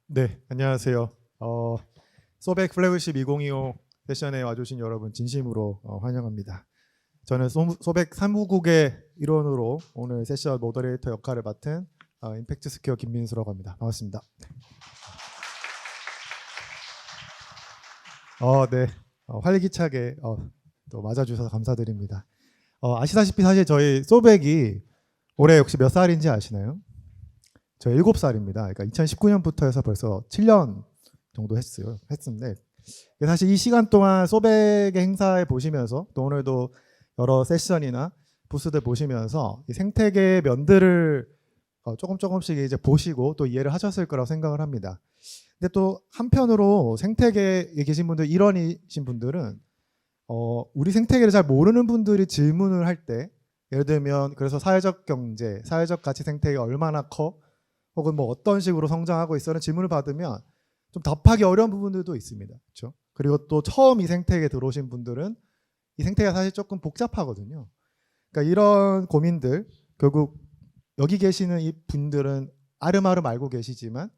네, 안녕하세요. 소백 플래그십 2025 세션에 와주신 여러분 진심으로 환영합니다. 저는 소백 사무국의 일원으로 오늘 세션 모더레이터 역할을 맡은 임팩트 스퀘어 김민수라고 합니다. 반갑습니다. 네, 활기차게 또 맞아주셔서 감사드립니다. 아시다시피 사실 저희 소백이 올해 혹시 몇 살인지 아시나요? 저 7살입니다. 그러니까 2019년부터 해서 벌써 7년 정도 했는데 사실 이 시간 동안 소백의 행사에 보시면서 또 오늘도 여러 세션이나 부스들 보시면서 이 생태계의 면들을 조금씩 이제 보시고 또 이해를 하셨을 거라고 생각을 합니다. 근데 또 한편으로 생태계에 계신 분들, 일원이신 분들은 우리 생태계를 잘 모르는 분들이 질문을 할 때, 예를 들면 그래서 사회적 경제, 사회적 가치 생태계가 얼마나 커? 혹은 뭐 어떤 식으로 성장하고 있어라는 질문을 받으면 좀 답하기 어려운 부분들도 있습니다. 그렇죠? 그리고 또 처음 이 생태계에 들어오신 분들은 이 생태계가 사실 조금 복잡하거든요. 그러니까 이런 고민들, 결국 여기 계시는 이 분들은 아름아름 알고 계시지만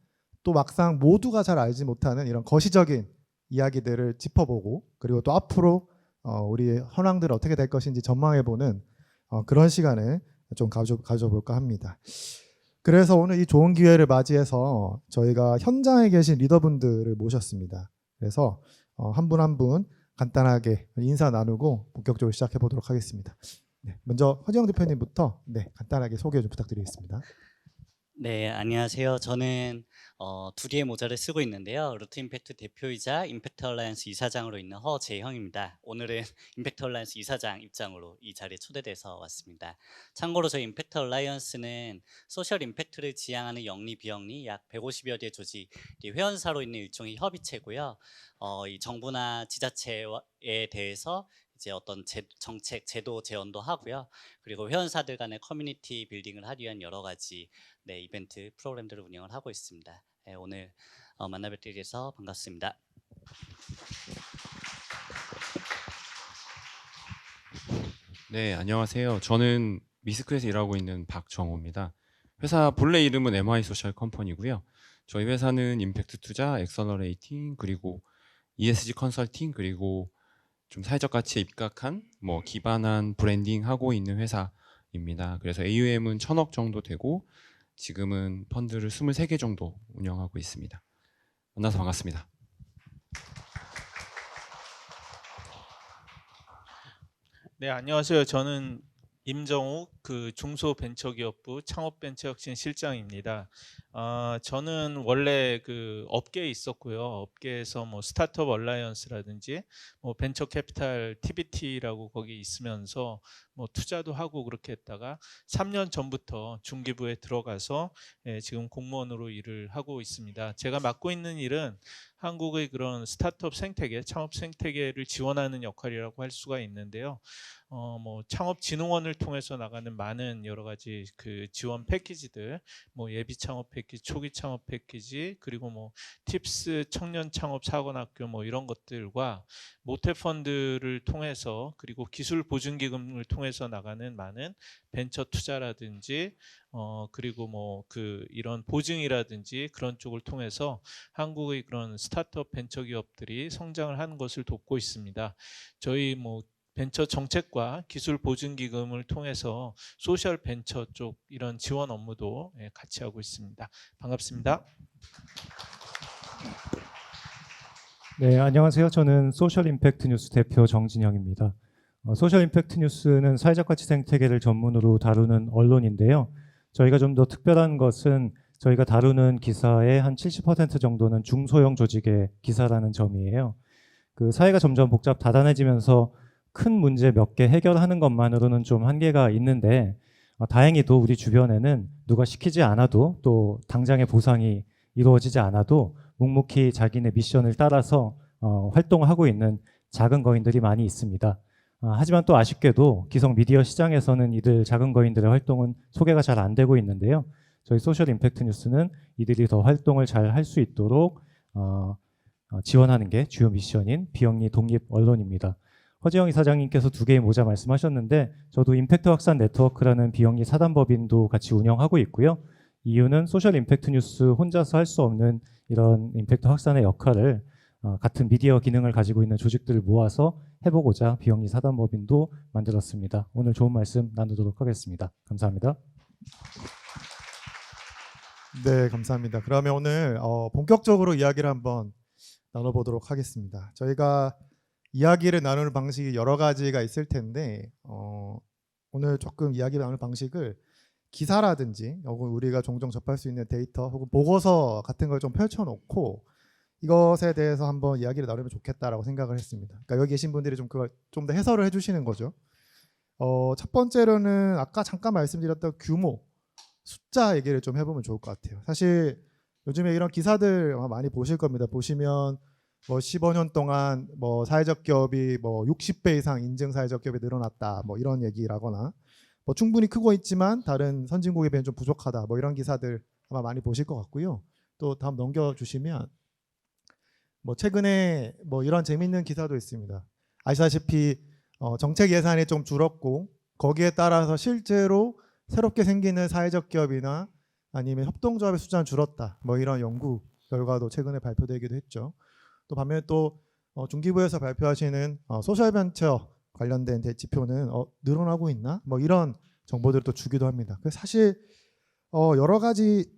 또 막상 모두가 잘 알지 못하는 이런 거시적인 이야기들을 짚어보고, 그리고 또 앞으로 우리 현황들 어떻게 될 것인지 전망해보는 그런 시간을 좀 가져볼까 합니다. 그래서 오늘 이 좋은 기회를 맞이해서 저희가 현장에 계신 리더분들을 모셨습니다. 그래서 한 분 한 분 간단하게 인사 나누고 본격적으로 시작해 보도록 하겠습니다. 네, 먼저 허지영 대표님부터 간단하게 소개 좀 부탁드리겠습니다. 네, 안녕하세요. 저는 두 개의 모자를 쓰고 있는데요. 루트 임팩트 대표이자 임팩트 얼라이언스 이사장으로 있는 허재형입니다. 오늘은 임팩트 얼라이언스 이사장 입장으로 이 자리에 초대돼서 왔습니다. 참고로 저희 임팩트 얼라이언스는 소셜 임팩트를 지향하는 영리 비영리 약 150여 개 조직이 회원사로 있는 일종의 협의체고요. 이 정부나 지자체에 대해서 이제 어떤 정책, 제도 제언도 하고요. 그리고 회원사들 간의 커뮤니티 빌딩을 하기 위한 여러 가지 이벤트 프로그램들을 운영을 하고 있습니다. 오늘 만나 뵙게 돼서 반갑습니다. 네, 안녕하세요. 저는 미스크에서 일하고 있는 박정호입니다. 회사 본래 이름은 MI 소셜 컴퍼니고요. 저희 회사는 임팩트 투자, 엑셀러레이팅, 그리고 ESG 컨설팅, 그리고 좀 사회적 가치에 입각한 기반한 브랜딩 하고 있는 회사입니다. 그래서 AUM은 1,000억 정도 되고 지금은 펀드를 23개 정도 운영하고 있습니다. 만나서 반갑습니다. 네, 안녕하세요. 저는 임정욱 중소벤처기업부 창업벤처혁신실장입니다. 저는 원래 업계에 있었고요. 업계에서 스타트업 얼라이언스라든지 벤처 캐피탈 TBT라고 거기 있으면서 투자도 하고 그렇게 했다가 3년 전부터 중기부에 들어가서 지금 공무원으로 일을 하고 있습니다. 제가 맡고 있는 일은 한국의 그런 스타트업 생태계, 창업 생태계를 지원하는 역할이라고 할 수가 있는데요. 창업진흥원을 통해서 나가는 많은 여러 가지 지원 패키지들, 예비 창업 패키지, 초기 창업 패키지, 그리고 팁스 청년 창업 사관학교 이런 것들과 모태 펀드를 통해서, 그리고 기술 보증 기금을 통해서 나가는 많은 벤처 투자라든지 그리고 이런 보증이라든지 그런 쪽을 통해서 한국의 그런 스타트업 벤처 기업들이 성장을 하는 것을 돕고 있습니다. 저희 벤처 정책과 기술 보증 기금을 통해서 소셜 벤처 쪽 이런 지원 업무도 같이 하고 있습니다. 반갑습니다. 네, 안녕하세요. 저는 소셜 임팩트 뉴스 대표 정진영입니다. 소셜 임팩트 뉴스는 사회적 가치 생태계를 전문으로 다루는 언론인데요. 저희가 좀 더 특별한 것은 저희가 다루는 기사의 한 70% 정도는 중소형 조직의 기사라는 점이에요. 사회가 점점 다단해지면서 큰 문제 몇 개 해결하는 것만으로는 좀 한계가 있는데 다행히도 우리 주변에는 누가 시키지 않아도 또 당장의 보상이 이루어지지 않아도 묵묵히 자기네 미션을 따라서 활동하고 있는 작은 거인들이 많이 있습니다. 하지만 또 아쉽게도 기성 미디어 시장에서는 이들 작은 거인들의 활동은 소개가 잘 안 되고 있는데요. 저희 소셜 임팩트 뉴스는 이들이 더 활동을 잘 할 수 있도록 지원하는 게 주요 미션인 비영리 독립 언론입니다. 허재영 이사장님께서 2개의 모자 말씀하셨는데 저도 임팩트 확산 네트워크라는 비영리 사단법인도 같이 운영하고 있고요. 이유는 소셜 임팩트 뉴스 혼자서 할 수 없는 이런 임팩트 확산의 역할을 같은 미디어 기능을 가지고 있는 조직들을 모아서 해보고자 비영리 사단법인도 만들었습니다. 오늘 좋은 말씀 나누도록 하겠습니다. 감사합니다. 네, 감사합니다. 그러면 오늘 본격적으로 이야기를 한번 나눠보도록 하겠습니다. 저희가 이야기를 나누는 방식이 여러 가지가 있을 텐데 오늘 조금 이야기 나눌 방식을 기사라든지 혹은 우리가 종종 접할 수 있는 데이터 혹은 보고서 같은 걸 좀 펼쳐놓고 이것에 대해서 한번 이야기를 나누면 좋겠다라고 생각을 했습니다. 그러니까 여기 계신 분들이 좀 그걸 좀 더 해설을 해주시는 거죠. 첫 번째로는 아까 잠깐 말씀드렸던 규모, 숫자 얘기를 좀 해보면 좋을 것 같아요. 사실 요즘에 이런 기사들 아마 많이 보실 겁니다. 보시면 뭐 15년 동안 뭐 사회적 기업이 뭐 60배 이상 인증 사회적 기업이 늘어났다, 뭐 이런 얘기라거나 뭐 충분히 크고 있지만 다른 선진국에 비해 좀 부족하다, 뭐 이런 기사들 아마 많이 보실 것 같고요. 또 다음 넘겨주시면 뭐 최근에 뭐 이런 재밌는 기사도 있습니다. 아시다시피 정책 예산이 좀 줄었고 거기에 따라서 실제로 새롭게 생기는 사회적 기업이나 아니면 협동조합의 숫자는 줄었다, 뭐 이런 연구 결과도 최근에 발표되기도 했죠. 또 반면에 또 중기부에서 발표하시는 소셜벤처 관련된 지표는 늘어나고 있나, 뭐 이런 정보들을 또 주기도 합니다. 그래서 사실 여러 가지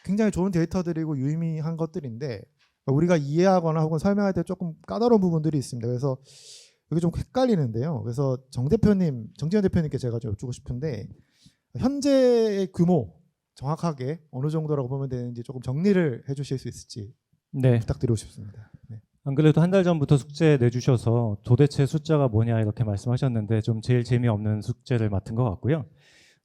굉장히 좋은 데이터들이고 유의미한 것들인데 우리가 이해하거나 혹은 설명할 때 조금 까다로운 부분들이 있습니다. 그래서 여기 좀 헷갈리는데요. 그래서 정지현 대표님께 제가 좀 여쭙고 싶은데 현재의 규모 정확하게 어느 정도라고 보면 되는지 조금 정리를 해주실 수 있을지 네. 부탁드리고 싶습니다. 네. 안 그래도 한 달 전부터 숙제 내주셔서 도대체 숫자가 뭐냐 이렇게 말씀하셨는데 좀 제일 재미없는 숙제를 맡은 것 같고요.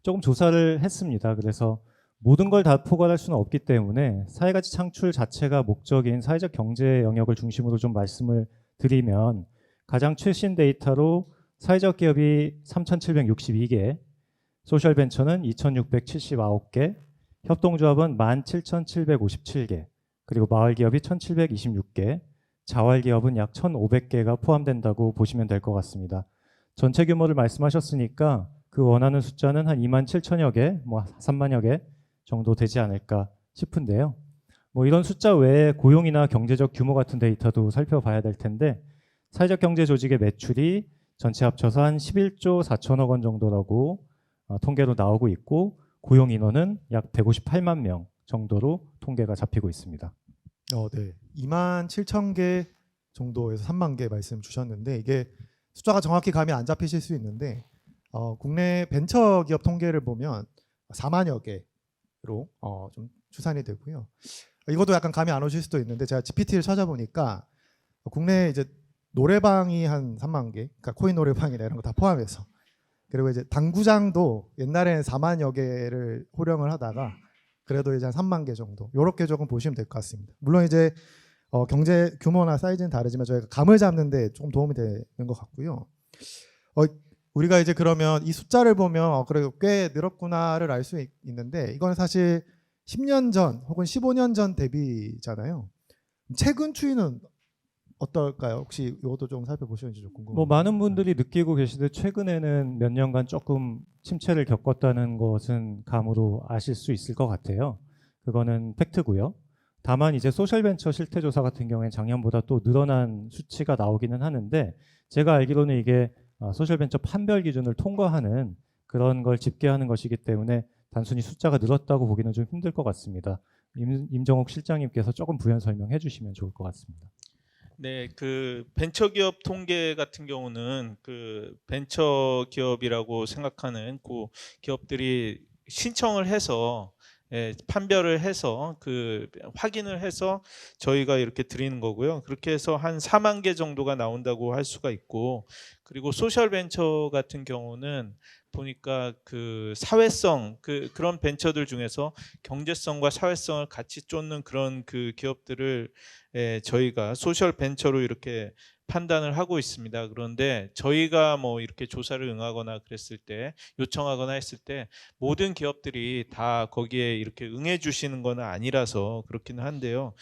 조금 조사를 했습니다. 그래서 모든 걸 다 포괄할 수는 없기 때문에 사회가치 창출 자체가 목적인 사회적 경제 영역을 중심으로 좀 말씀을 드리면 가장 최신 데이터로 사회적 기업이 3,762개, 소셜벤처는 2,679개, 협동조합은 17,757개, 그리고 마을기업이 1,726개, 자활기업은 약 1,500개가 포함된다고 보시면 될 것 같습니다. 전체 규모를 말씀하셨으니까 그 원하는 숫자는 한 27,000여 개, 뭐 3만여 개 정도 되지 않을까 싶은데요. 뭐 이런 숫자 외에 고용이나 경제적 규모 같은 데이터도 살펴봐야 될 텐데 사회적 경제 조직의 매출이 전체 합쳐서 한 11조 4천억 원 정도라고 통계로 나오고 있고 고용 인원은 약 158만 명 정도로 통계가 잡히고 있습니다. 네. 27,000개 정도에서 3만 개 말씀 주셨는데 이게 숫자가 정확히 감이 안 잡히실 수 있는데 국내 벤처기업 통계를 보면 4만여 개로 좀 추산이 되고요. 이것도 약간 감이 안 오실 수도 있는데 제가 GPT를 찾아보니까 국내 이제 노래방이 한 3만 개, 그러니까 코인 노래방이나 이런 거 다 포함해서 그리고 이제 당구장도 옛날에는 4만여 개를 호령을 하다가 그래도 이제 한 3만 개 정도 이렇게 조금 보시면 될 것 같습니다. 물론 이제 경제 규모나 사이즈는 다르지만 저희가 감을 잡는 데 조금 도움이 되는 것 같고요. 우리가 이제 그러면 이 숫자를 보면 그래도 꽤 늘었구나를 알 수 있는데 이건 사실 10년 전 혹은 15년 전 대비잖아요. 최근 추이는 어떨까요? 혹시 이것도 좀 살펴보시는지 좀 궁금합니다. 뭐 많은 분들이 느끼고 계시듯 최근에는 몇 년간 조금 침체를 겪었다는 것은 감으로 아실 수 있을 것 같아요. 그거는 팩트고요. 다만 이제 소셜벤처 실태조사 같은 경우에 작년보다 또 늘어난 수치가 나오기는 하는데 제가 알기로는 이게 소셜벤처 판별 기준을 통과하는 그런 걸 집계하는 것이기 때문에 단순히 숫자가 늘었다고 보기는 좀 힘들 것 같습니다. 임정욱 실장님께서 조금 부연 설명해 주시면 좋을 것 같습니다. 네, 그 벤처기업 통계 같은 경우는 그 벤처기업이라고 생각하는 그 기업들이 신청을 해서 판별을 해서 그 확인을 해서 저희가 이렇게 드리는 거고요. 그렇게 해서 한 4만 개 정도가 나온다고 할 수가 있고, 그리고 소셜 벤처 같은 경우는 보니까 그 사회성 그런 벤처들 중에서 경제성과 사회성을 같이 쫓는 그런 그 기업들을 저희가 소셜 벤처로 이렇게 판단을 하고 있습니다. 그런데 저희가 뭐 이렇게 조사를 응하거나 그랬을 때, 요청하거나 했을 때 모든 기업들이 다 거기에 이렇게 응해 주시는 건 아니라서 그렇기는 한데요.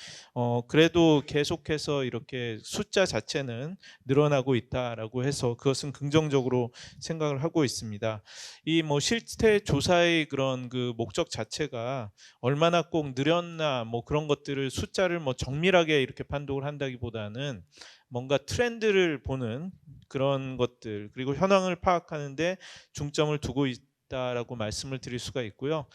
그래도 계속해서 이렇게 숫자 자체는 늘어나고 있다라고 해서 그것은 긍정적으로 생각을 하고 있습니다. 이 뭐 실태 조사의 그런 그 목적 자체가 얼마나 꼭 늘었나 뭐 그런 것들을 숫자를 뭐 정밀하게 이렇게 판독을 한다기보다는 뭔가 트렌드를 보는 그런 것들, 그리고 현황을 파악하는데 중점을 두고 있다라고 말씀을 드릴 수가 있고요.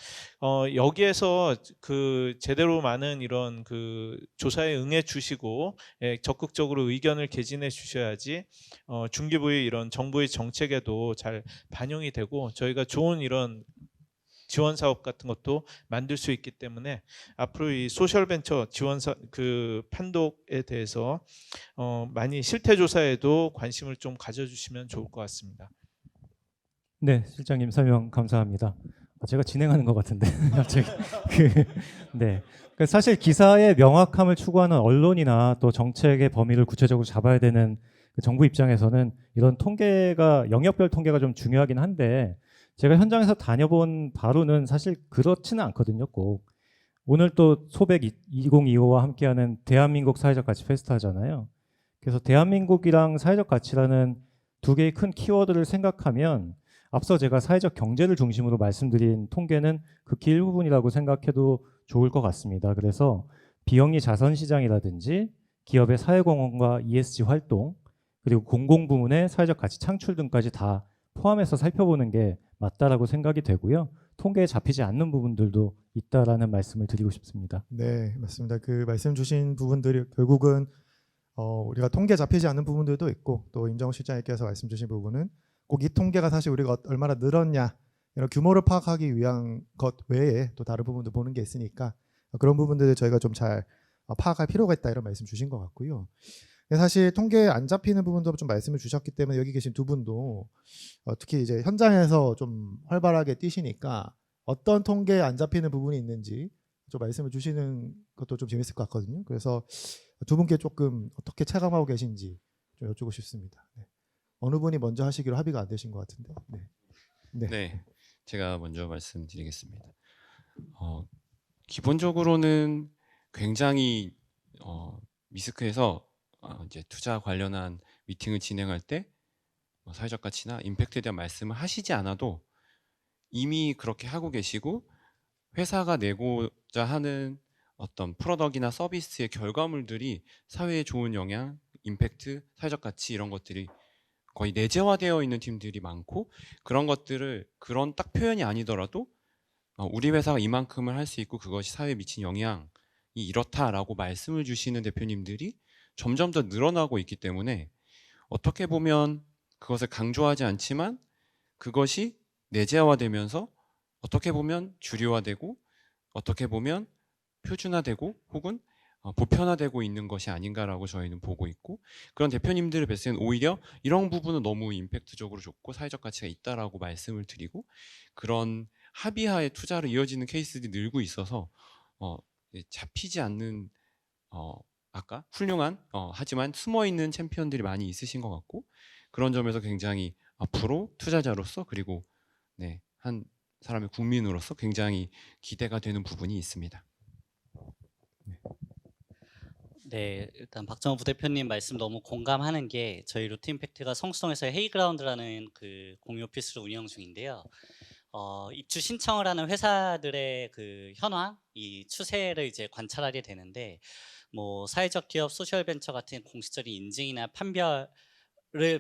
여기에서 그 제대로 많은 이런 그 조사에 응해 주시고 적극적으로 의견을 개진해 주셔야지 중기부의 이런 정부의 정책에도 잘 반영이 되고 저희가 좋은 이런 지원 사업 같은 것도 만들 수 있기 때문에 앞으로 이 소셜 벤처 지원 그 판독에 대해서 많이 실태 조사에도 관심을 좀 가져주시면 좋을 것 같습니다. 네, 실장님 설명 감사합니다. 제가 진행하는 것 같은데 갑자기 네. 사실 기사의 명확함을 추구하는 언론이나 또 정책의 범위를 구체적으로 잡아야 되는 그 정부 입장에서는 이런 통계가 영역별 통계가 좀 중요하긴 한데 제가 현장에서 다녀본 바로는 사실 그렇지는 않거든요. 꼭 오늘 또 소백 2025와 함께하는 대한민국 사회적 가치 페스타잖아요. 그래서 대한민국이랑 사회적 가치라는 두 개의 큰 키워드를 생각하면 앞서 제가 사회적 경제를 중심으로 말씀드린 통계는 극히 일부분이라고 생각해도 좋을 것 같습니다. 그래서 비영리 자선시장이라든지 기업의 사회공헌과 ESG 활동 그리고 공공부문의 사회적 가치 창출 등까지 다 포함해서 살펴보는 게 맞다라고 생각이 되고요. 통계에 잡히지 않는 부분들도 있다라는 말씀을 드리고 싶습니다. 네, 맞습니다. 그 말씀 주신 부분들이 결국은 우리가 통계 잡히지 않는 부분들도 있고 또 임정우 실장님께서 말씀 주신 부분은 꼭 이 통계가 사실 우리가 얼마나 늘었냐 이런 규모를 파악하기 위한 것 외에 또 다른 부분도 보는 게 있으니까 그런 부분들을 저희가 좀 잘 파악할 필요가 있다 이런 말씀 주신 것 같고요. 사실 통계에 안 잡히는 부분도 좀 말씀을 주셨기 때문에 여기 계신 두 분도 특히 이제 현장에서 좀 활발하게 뛰시니까 어떤 통계에 안 잡히는 부분이 있는지 좀 말씀을 주시는 것도 좀 재밌을 것 같거든요. 그래서 두 분께 조금 어떻게 체감하고 계신지 좀 여쭈고 싶습니다. 네. 어느 분이 먼저 하시기로 합의가 안 되신 것 같은데. 네. 네. 네, 제가 먼저 말씀드리겠습니다. 기본적으로는 굉장히 미스크에서 이제 투자 관련한 미팅을 진행할 때 사회적 가치나 임팩트에 대한 말씀을 하시지 않아도 이미 그렇게 하고 계시고 회사가 내고자 하는 어떤 프로덕트나 서비스의 결과물들이 사회에 좋은 영향, 임팩트, 사회적 가치 이런 것들이 거의 내재화되어 있는 팀들이 많고 그런 것들을 그런 딱 표현이 아니더라도 우리 회사가 이만큼을 할 수 있고 그것이 사회에 미친 영향이 이렇다라고 말씀을 주시는 대표님들이 점점 더 늘어나고 있기 때문에 어떻게 보면 그것을 강조하지 않지만 그것이 내재화되면서 어떻게 보면 주류화되고 어떻게 보면 표준화되고 혹은 보편화되고 있는 것이 아닌가라고 저희는 보고 있고 그런 대표님들을 뵀을 때는 오히려 이런 부분은 너무 임팩트적으로 좋고 사회적 가치가 있다라고 말씀을 드리고 그런 합의하에 투자로 이어지는 케이스들이 늘고 있어서 잡히지 않는 아까 훌륭한 하지만 숨어있는 챔피언들이 많이 있으신 것 같고 그런 점에서 굉장히 앞으로 투자자로서 그리고 네, 한 사람의 국민으로서 굉장히 기대가 되는 부분이 있습니다. 네, 일단 박정호 부대표님 말씀 너무 공감하는 게 저희 루트임팩트가 성수동에서 헤이그라운드라는 그 공유 오피스를 운영 중인데요. 입주 신청을 하는 회사들의 그 현황, 이 추세를 이제 관찰하게 되는데 뭐 사회적 기업, 소셜 벤처 같은 공식적인 인증이나 판별을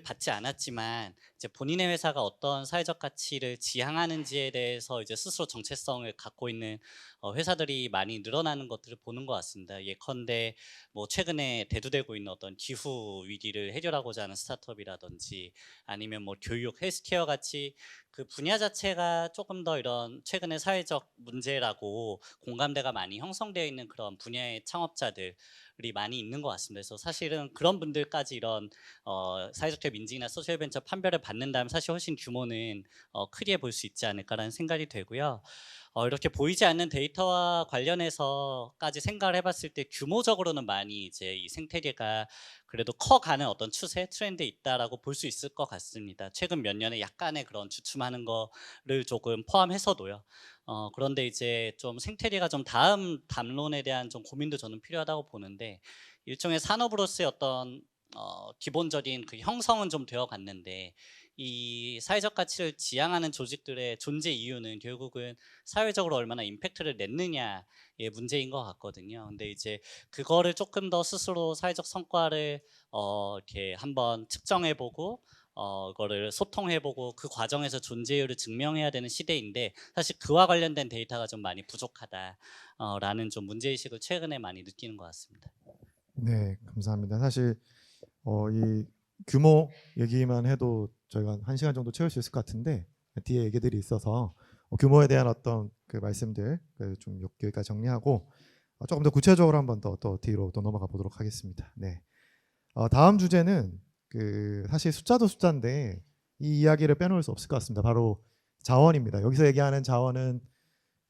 받지 않았지만 이제 본인의 회사가 어떤 사회적 가치를 지향하는지에 대해서 이제 스스로 정체성을 갖고 있는 회사들이 많이 늘어나는 것들을 보는 것 같습니다. 예컨대 뭐 최근에 대두되고 있는 어떤 기후 위기를 해결하고자 하는 스타트업이라든지 아니면 뭐 교육, 헬스케어 같이 그 분야 자체가 조금 더 이런 최근의 사회적 문제라고 공감대가 많이 형성되어 있는 그런 분야의 창업자들이 많이 있는 것 같습니다. 그래서 사실은 그런 분들까지 이런 사회적 기업 인증이나 소셜벤처 판별을 받는다면 사실 훨씬 규모는 크게 볼 수 있지 않을까라는 생각이 되고요. 이렇게 보이지 않는 데이터와 관련해서까지 생각을 해봤을 때 규모적으로는 많이 이제 이 생태계가 그래도 커가는 어떤 추세, 트렌드에 있다라고 볼 수 있을 것 같습니다. 최근 몇 년에 약간의 그런 주춤하는 거를 조금 포함해서도요. 그런데 이제 좀 생태계가 좀 다음 담론에 대한 좀 고민도 저는 필요하다고 보는데 일종의 산업으로서의 어떤 기본적인 그 형성은 좀 되어 갔는데 이 사회적 가치를 지향하는 조직들의 존재 이유는 결국은 사회적으로 얼마나 임팩트를 냈느냐의 문제인 것 같거든요. 근데 이제 그거를 조금 더 스스로 사회적 성과를 이렇게 한번 측정해보고 그거를 소통해보고 그 과정에서 존재 이유를 증명해야 되는 시대인데 사실 그와 관련된 데이터가 좀 많이 부족하다라는 좀 문제의식을 최근에 많이 느끼는 것 같습니다. 네, 감사합니다. 사실 이 규모 얘기만 해도 저희가 한 시간 정도 채울 수 있을 것 같은데 뒤에 얘기들이 있어서 규모에 대한 어떤 그 말씀들 좀 여기까지 정리하고 조금 더 구체적으로 한번 더 뒤로 또 넘어가 보도록 하겠습니다. 네. 다음 주제는 그 사실 숫자도 숫자인데 이 이야기를 빼놓을 수 없을 것 같습니다. 바로 자원입니다. 여기서 얘기하는 자원은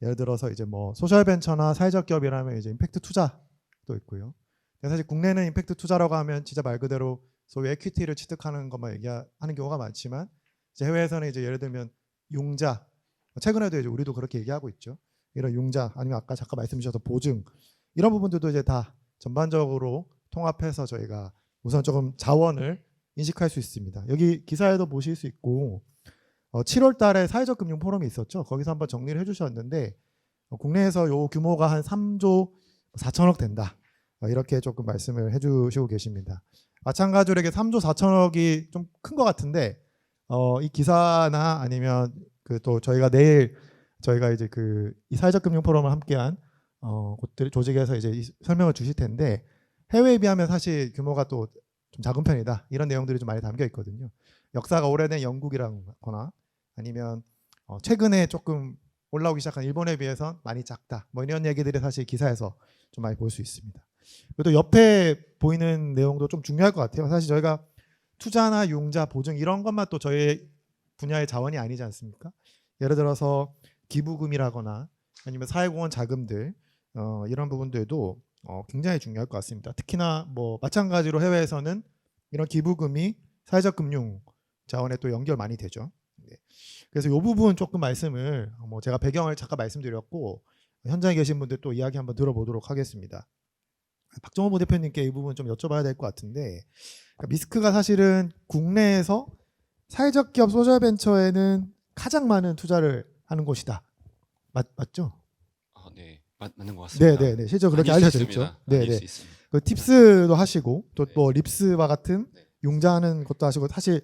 예를 들어서 이제 뭐 소셜 벤처나 사회적 기업이라면 이제 임팩트 투자도 있고요. 사실 국내는 임팩트 투자라고 하면 진짜 말 그대로 소위 에퀴티를 취득하는 것만 얘기하는 경우가 많지만 이제 해외에서는 이제 예를 들면 융자, 최근에도 이제 우리도 그렇게 얘기하고 있죠. 이런 융자 아니면 아까 잠깐 말씀 주셔서 보증 이런 부분들도 이제 다 전반적으로 통합해서 저희가 우선 조금 자원을 인식할 수 있습니다. 여기 기사에도 보실 수 있고 7월 달에 사회적 금융 포럼이 있었죠. 거기서 한번 정리를 해주셨는데 국내에서 요 규모가 한 3조 4천억 된다. 이렇게 조금 말씀을 해주시고 계십니다. 마찬가지로 이게 3조 4천억이 좀 큰 것 같은데 이 기사나 아니면 그 또 저희가 내일 저희가 이제 그 이 사회적 금융 포럼을 함께한 곳들 조직에서 이제 설명을 주실 텐데 해외에 비하면 사실 규모가 또 좀 작은 편이다 이런 내용들이 좀 많이 담겨 있거든요. 역사가 오래된 영국이라거나 아니면 최근에 조금 올라오기 시작한 일본에 비해서 많이 작다. 뭐 이런 얘기들이 사실 기사에서 좀 많이 볼 수 있습니다. 그리고 또 옆에 보이는 내용도 좀 중요할 것 같아요. 사실 저희가 투자나 융자, 보증 이런 것만 또 저희 분야의 자원이 아니지 않습니까? 예를 들어서 기부금이라거나 아니면 사회공헌 자금들 이런 부분들도 굉장히 중요할 것 같습니다. 특히나 뭐 마찬가지로 해외에서는 이런 기부금이 사회적 금융 자원에 또 연결 많이 되죠. 네. 그래서 이 부분 조금 말씀을 뭐 제가 배경을 잠깐 말씀드렸고 현장에 계신 분들 또 이야기 한번 들어보도록 하겠습니다. 박정호 부대표님께 이 부분 좀 여쭤봐야 될 것 같은데 그러니까 미스크가 사실은 국내에서 사회적 기업 소셜벤처에는 가장 많은 투자를 하는 곳이다. 맞죠? 네, 맞는 것 같습니다. 네네네. 실제로 그렇게 아닐 수 알려져 있죠. 있습니다. 아닐 네네. 수 있습니다. 그 팁스도 하시고 또 네. 뭐 립스와 같은 네. 융자하는 것도 하시고 사실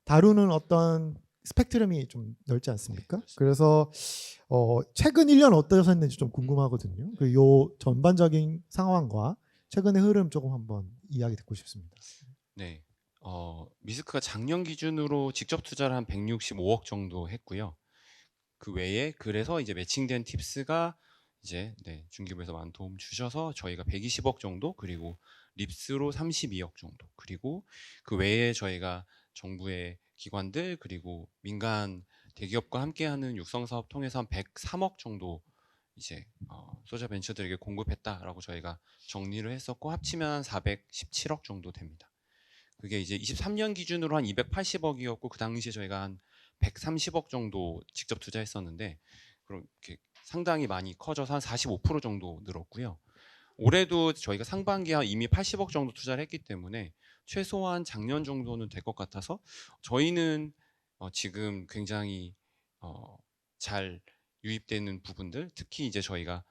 다루는 어떤 스펙트럼이 좀 넓지 않습니까? 네, 그래서 최근 1년 어떠셨는지 좀 궁금하거든요. 그 요 전반적인 상황과 최근의 흐름 조금 한번 이야기 듣고 싶습니다. 네. 미스크가 작년 기준으로 직접 투자를 한 165억 정도 했고요. 그 외에 그래서 이제 매칭된 팁스가 이제 중기부에서 많은 도움 주셔서 저희가 120억 정도 그리고 립스로 32억 정도 그리고 그 외에 저희가 정부의 기관들 그리고 민간 대기업과 함께하는 육성 사업 통해서 한 103억 정도 이제 소셜 벤처들에게 공급했다라고 저희가 정리를 했었고 합치면 한 417억 정도 됩니다. 그게 이제 23년 기준으로 한 280억이었고 그 당시에 저희가 한 130억 정도 직접 투자했었는데 그렇게 상당히 많이 커져서 한 45% 정도 늘었고요. 올해도 저희가 상반기에 이미 80억 정도 투자를 했기 때문에 최소한 작년 정도는 될 것 같아서 저희는 지금 굉장히 잘 유입되는 부분들 특히 이제 저희가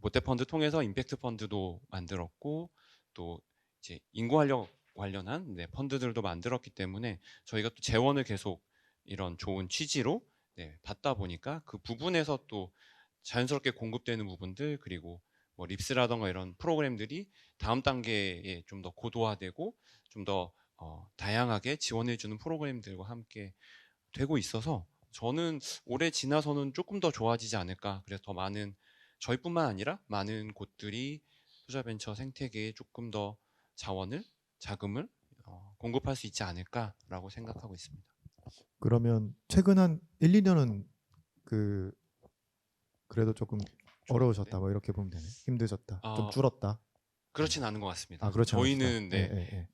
모태 펀드 통해서 임팩트 펀드도 만들었고 또 이제 인구활력 관련한 펀드들도 만들었기 때문에 저희가 또 재원을 계속 이런 좋은 취지로 받다 보니까 그 부분에서 또 자연스럽게 공급되는 부분들 그리고 뭐 립스라던가 이런 프로그램들이 다음 단계에 좀 더 고도화되고 좀 더 다양하게 지원해주는 프로그램들과 함께 되고 있어서 저는 올해 지나서는 조금 더 좋아지지 않을까. 그래서 더 많은 저희뿐만 아니라 많은 곳들이 투자벤처 생태계에 조금 더 자금을 공급할 수 있지 않을까라고 생각하고 있습니다. 그러면 최근 한 1, 2년은 그 그래도 조금 어려우셨다 뭐 이렇게 보면 되네. 힘드셨다. 좀 줄었다. 그렇진 않은 것 같습니다. 아, 그렇지 않으시다. 저희는 네, 예, 예.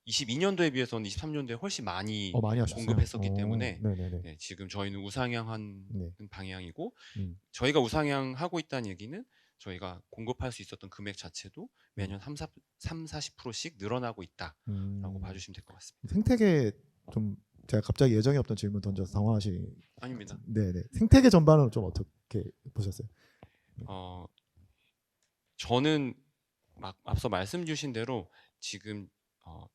22년도에 비해서는 23년도에 훨씬 많이 많이 하셨어요. 공급했었기 오, 때문에 네네네. 네, 지금 저희는 우상향하는 네. 방향이고 음. 저희가 우상향하고 있다는 얘기는 저희가 공급할 수 있었던 금액 자체도 매년 30-40%씩 늘어나고 있다라고 봐주시면 될 것 같습니다. 생태계 좀 제가 갑자기 예정이 없던 질문 던져서 당황하시. 아닙니다. 네네. 생태계 전반은 좀 어떻게 보셨어요? 저는 막 앞서 말씀 주신 대로 지금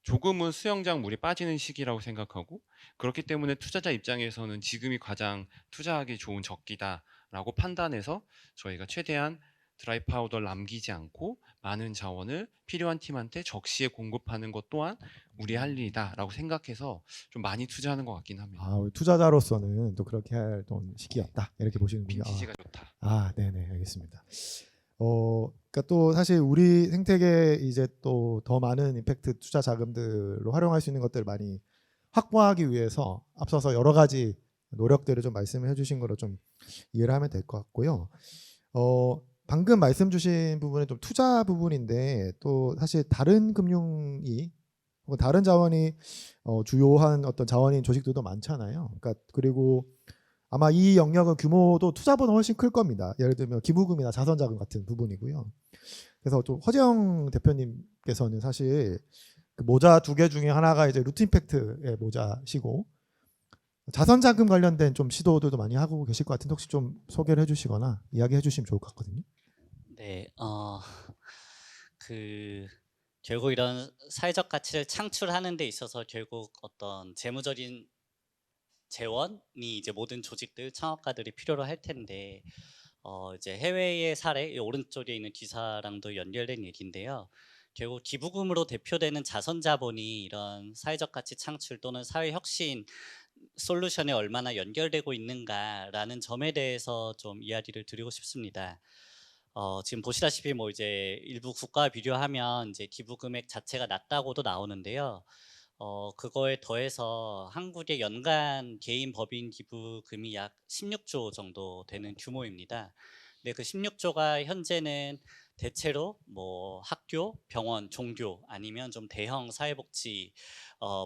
조금은 수영장 물이 빠지는 시기라고 생각하고 그렇기 때문에 투자자 입장에서는 지금이 가장 투자하기 좋은 적기다라고 판단해서 저희가 최대한 드라이 파우더를 남기지 않고 많은 자원을 필요한 팀한테 적시에 공급하는 것 또한 우리의 할 일이다라고 생각해서 좀 많이 투자하는 것 같긴 합니다. 아, 우리 투자자로서는 또 그렇게 할 시기였다 이렇게 보시는군요. 빈티지가 좋다. 네네, 알겠습니다. 그러니까 또 사실 우리 생태계 이제 또 더 많은 임팩트 투자 자금들로 활용할 수 있는 것들을 많이 확보하기 위해서 앞서서 여러 가지 노력들을 좀 말씀을 해주신 거로 좀 이해를 하면 될 것 같고요. 방금 말씀 주신 부분은 좀 투자 부분인데 또 사실 다른 금융이 혹은 다른 자원이 주요한 어떤 자원인 조직들도 많잖아요. 그러니까 그리고 아마 이 영역은 규모도 투자보다 훨씬 클 겁니다. 예를 들면 기부금이나 자선자금 같은 부분이고요. 그래서 좀 허재영 대표님께서는 사실 그 모자 2개 중에 하나가 이제 루트임팩트의 모자시고 자선자금 관련된 좀 시도들도 많이 하고 계실 것 같은데 혹시 좀 소개를 해주시거나 이야기해 주시면 좋을 것 같거든요. 네, 결국 이런 사회적 가치를 창출하는 데 있어서 결국 어떤 재무적인 재원이 이제 모든 조직들 창업가들이 필요로 할 텐데 이제 해외의 사례, 이 오른쪽에 있는 기사랑도 연결된 얘기인데요. 결국 기부금으로 대표되는 자선 자본이 이런 사회적 가치 창출 또는 사회 혁신 솔루션에 얼마나 연결되고 있는가라는 점에 대해서 좀 이야기를 드리고 싶습니다. 지금 보시다시피 뭐 이제 일부 국가와 비교하면 이제 기부 금액 자체가 낮다고도 나오는데요. 그거에 더해서 한국의 연간 개인 법인 기부금이 약 16조 정도 되는 규모입니다. 근데 그 16조가 현재는 대체로 뭐 학교, 병원, 종교 아니면 좀 대형 사회복지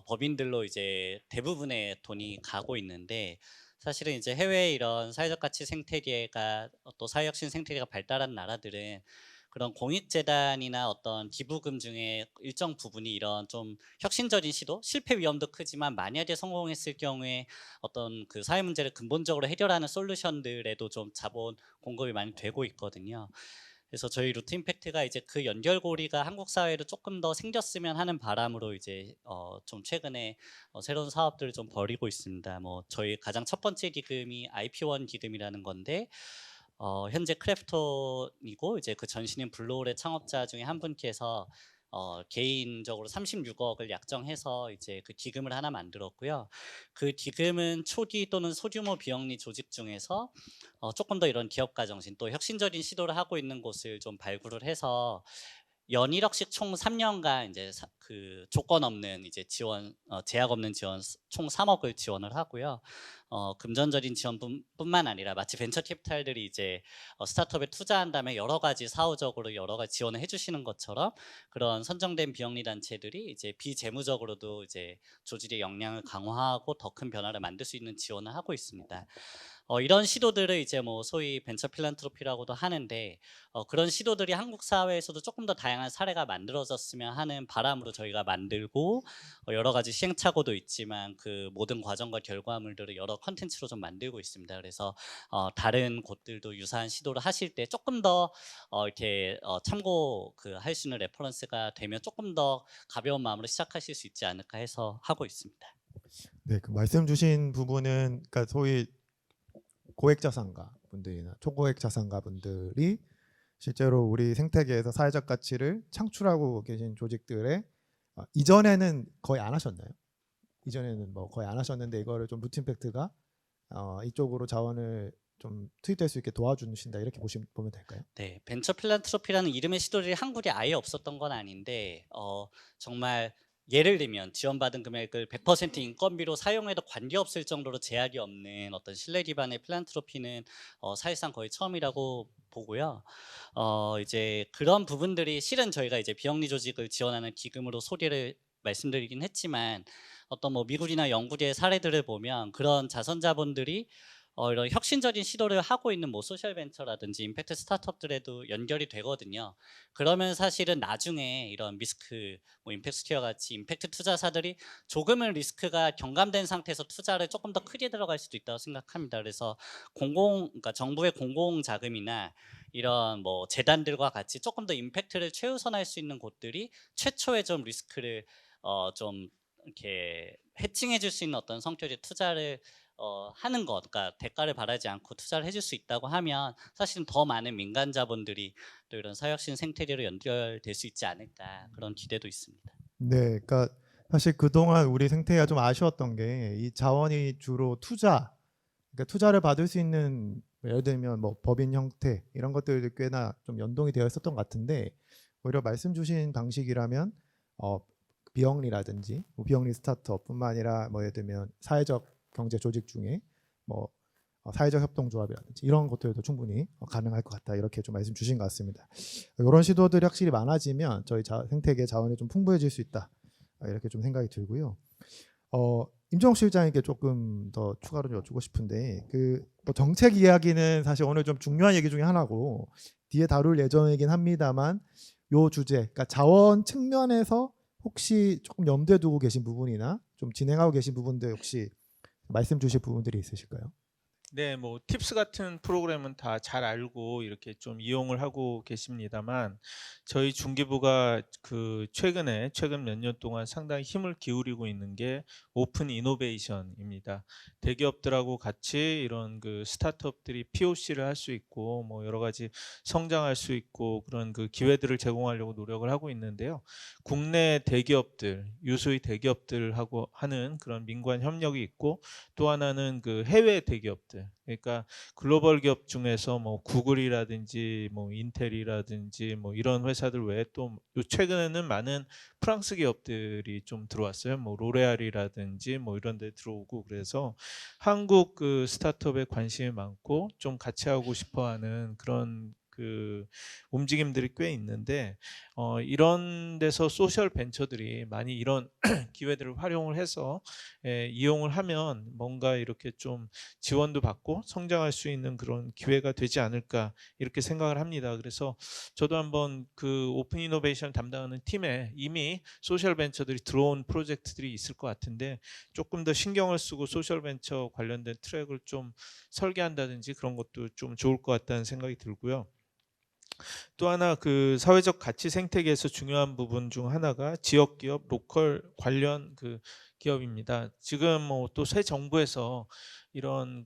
법인들로 이제 대부분의 돈이 가고 있는데 사실은 이제 해외 이런 사회적 가치 생태계가 또 사회혁신 생태계가 발달한 나라들은 그런 공익재단이나 어떤 기부금 중에 일정 부분이 이런 좀 혁신적인 시도, 실패 위험도 크지만 만약에 성공했을 경우에 어떤 그 사회 문제를 근본적으로 해결하는 솔루션들에도 좀 자본 공급이 많이 되고 있거든요. 그래서 저희 루트 임팩트가 이제 그 연결고리가 한국 사회로 조금 더 생겼으면 하는 바람으로 이제 좀 최근에 새로운 사업들을 좀 벌이고 있습니다. 뭐 저희 가장 첫 번째 기금이 IP1 기금이라는 건데 현재 크래프톤이고 이제 그 전신인 블루홀의 창업자 중에 한 분께서 개인적으로 36억을 약정해서 이제 그 기금을 하나 만들었고요. 그 기금은 초기 또는 소규모 비영리 조직 중에서 조금 더 이런 기업가 정신 또 혁신적인 시도를 하고 있는 곳을 좀 발굴을 해서 연 1억씩 총 3년간 이제 그 조건 없는 이제 지원, 제약 없는 지원 총 3억을 지원을 하고요. 금전적인 지원뿐만 아니라 마치 벤처 캐피탈들이 이제 스타트업에 투자한 다음에 여러 가지 사후적으로 여러 가지 지원을 해주시는 것처럼 그런 선정된 비영리 단체들이 이제 비재무적으로도 이제 조직의 역량을 강화하고 더 큰 변화를 만들 수 있는 지원을 하고 있습니다. 이런 시도들을 이제 뭐 소위 벤처 필란트로피라고도 하는데 그런 시도들이 한국 사회에서도 조금 더 다양한 사례가 만들어졌으면 하는 바람으로 저희가 만들고 여러 가지 시행착오도 있지만 그 모든 과정과 결과물들을 여러 컨텐츠로 좀 만들고 있습니다. 그래서 다른 곳들도 유사한 시도를 하실 때 조금 더 이렇게 참고 그 할 수 있는 레퍼런스가 되면 조금 더 가벼운 마음으로 시작하실 수 있지 않을까 해서 하고 있습니다. 네, 그 말씀 주신 부분은 그러니까 소위 고액 자산가 분들이나 초고액 자산가 분들이 실제로 우리 생태계에서 사회적 가치를 창출하고 계신 조직들의 이전에는 거의 안 하셨나요? 이전에는 뭐 거의 안 하셨는데 이거를 좀 루트임팩트가 이쪽으로 자원을 좀 투입될 수 있게 도와주신다 이렇게 보면 될까요? 네, 벤처 필란트로피라는 이름의 시도들이 한국에 아예 없었던 건 아닌데 정말 예를 들면 지원받은 금액을 100% 인건비로 사용해도 관계없을 정도로 제약이 없는 어떤 신뢰 기반의 필란트로피는 사실상 거의 처음이라고 보고요. 이제 그런 부분들이 실은 저희가 이제 비영리 조직을 지원하는 기금으로 소개를 말씀드리긴 했지만 어떤 뭐 미국이나 영국의 사례들을 보면 그런 자선자본들이 이런 혁신적인 시도를 하고 있는 뭐 소셜 벤처라든지 임팩트 스타트업들에도 연결이 되거든요. 그러면 사실은 나중에 이런 미스크, 뭐 임팩스퀘어 같이 임팩트 투자사들이 조금은 리스크가 경감된 상태에서 투자를 조금 더 크게 들어갈 수도 있다고 생각합니다. 그래서 그러니까 정부의 공공 자금이나 이런 뭐 재단들과 같이 조금 더 임팩트를 최우선할 수 있는 곳들이 최초에 좀 리스크를 좀 이렇게 해칭해 줄 수 있는 어떤 성격의 투자를 하는 것, 그러니까 대가를 바라지 않고 투자를 해줄 수 있다고 하면 사실은 더 많은 민간 자본들이 또 이런 사회혁신 생태계로 연결될 수 있지 않을까 그런 기대도 있습니다. 네, 그러니까 사실 그동안 우리 생태가 좀 아쉬웠던 게 이 자원이 주로 그러니까 투자를 받을 수 있는 예를 들면 뭐 법인 형태 이런 것들이 꽤나 좀 연동이 되어 있었던 것 같은데 오히려 말씀 주신 방식이라면 비영리라든지 뭐 비영리 스타트업뿐만 아니라 뭐 예를 들면 사회적 경제 조직 중에 뭐 사회적 협동조합이라든지 이런 것들도 충분히 가능할 것 같다 이렇게 좀 말씀 주신 것 같습니다. 이런 시도들이 확실히 많아지면 저희 생태계 자원이 좀 풍부해질 수 있다 이렇게 좀 생각이 들고요. 임정욱 실장에게 조금 더 추가로 좀 여쭙고 싶은데 뭐 정책 이야기는 사실 오늘 좀 중요한 얘기 중에 하나고 뒤에 다룰 예정이긴 합니다만 요 주제, 그러니까 자원 측면에서 혹시 조금 염두에 두고 계신 부분이나 좀 진행하고 계신 부분들 혹시 말씀 주실 부분들이 있으실까요? 네, 뭐 팁스 같은 프로그램은 다 잘 알고 이렇게 좀 이용을 하고 계십니다만 저희 중기부가 최근 몇 년 동안 상당히 힘을 기울이고 있는 게 오픈 이노베이션입니다. 대기업들하고 같이 이런 스타트업들이 POC를 할 수 있고 뭐 여러 가지 성장할 수 있고 그런 기회들을 제공하려고 노력을 하고 있는데요. 국내 대기업들, 유수의 대기업들하고 하는 그런 민관 협력이 있고 또 하나는 해외 대기업들, 그러니까 글로벌 기업 중에서 뭐 구글이라든지 뭐 인텔이라든지 뭐 이런 회사들 외에 또 최근에는 많은 프랑스 기업들이 좀 들어왔어요. 뭐 로레알이라든지 뭐 이런 데 들어오고 그래서 한국 스타트업에 관심이 많고 좀 같이 하고 싶어하는 그런 움직임들이 꽤 있는데 이런 데서 소셜 벤처들이 많이 이런 기회들을 활용을 해서 이용을 하면 뭔가 이렇게 좀 지원도 받고 성장할 수 있는 그런 기회가 되지 않을까 이렇게 생각을 합니다. 그래서 저도 한번 오픈 이노베이션 담당하는 팀에 이미 소셜 벤처들이 들어온 프로젝트들이 있을 것 같은데 조금 더 신경을 쓰고 소셜 벤처 관련된 트랙을 좀 설계한다든지 그런 것도 좀 좋을 것 같다는 생각이 들고요. 또 하나 사회적 가치 생태계에서 중요한 부분 중 하나가 지역 기업, 로컬 관련 기업입니다. 지금 뭐 또 새 정부에서 이런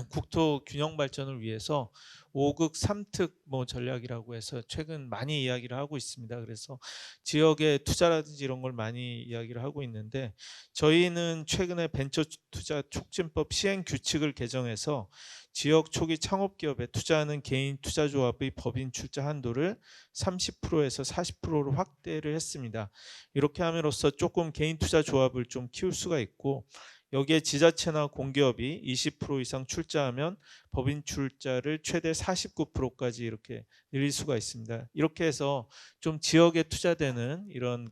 국토 균형 발전을 위해서 5극 3특 뭐 전략이라고 해서 최근 많이 이야기를 하고 있습니다. 그래서 지역의 투자라든지 이런 걸 많이 이야기를 하고 있는데 저희는 최근에 벤처 투자 촉진법 시행 규칙을 개정해서 지역 초기 창업 기업에 투자하는 개인 투자조합의 법인 출자 한도를 30%에서 40%로 확대를 했습니다. 이렇게 함으로써 조금 개인 투자조합을 좀 키울 수가 있고 여기에 지자체나 공기업이 20% 이상 출자하면 법인 출자를 최대 49%까지 이렇게 늘릴 수가 있습니다. 이렇게 해서 좀 지역에 투자되는 이런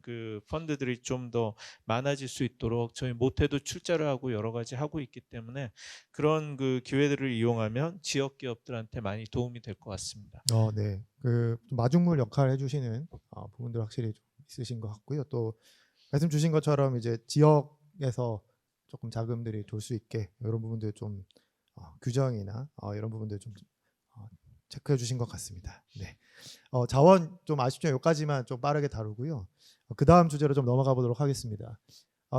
펀드들이 좀 더 많아질 수 있도록 저희 못해도 출자를 하고 여러 가지 하고 있기 때문에 그런 기회들을 이용하면 지역 기업들한테 많이 도움이 될 것 같습니다. 네. 마중물 역할을 해주시는 부분들 확실히 좀 있으신 것 같고요. 또 말씀 주신 것처럼 이제 지역에서 조금 자금들이 돌 수 있게 이런 부분들 좀 규정이나 이런 부분들 좀 체크해 주신 것 같습니다. 네. 자원 좀 아쉽지만 여기까지만 좀 빠르게 다루고요. 그 다음 주제로 좀 넘어가 보도록 하겠습니다.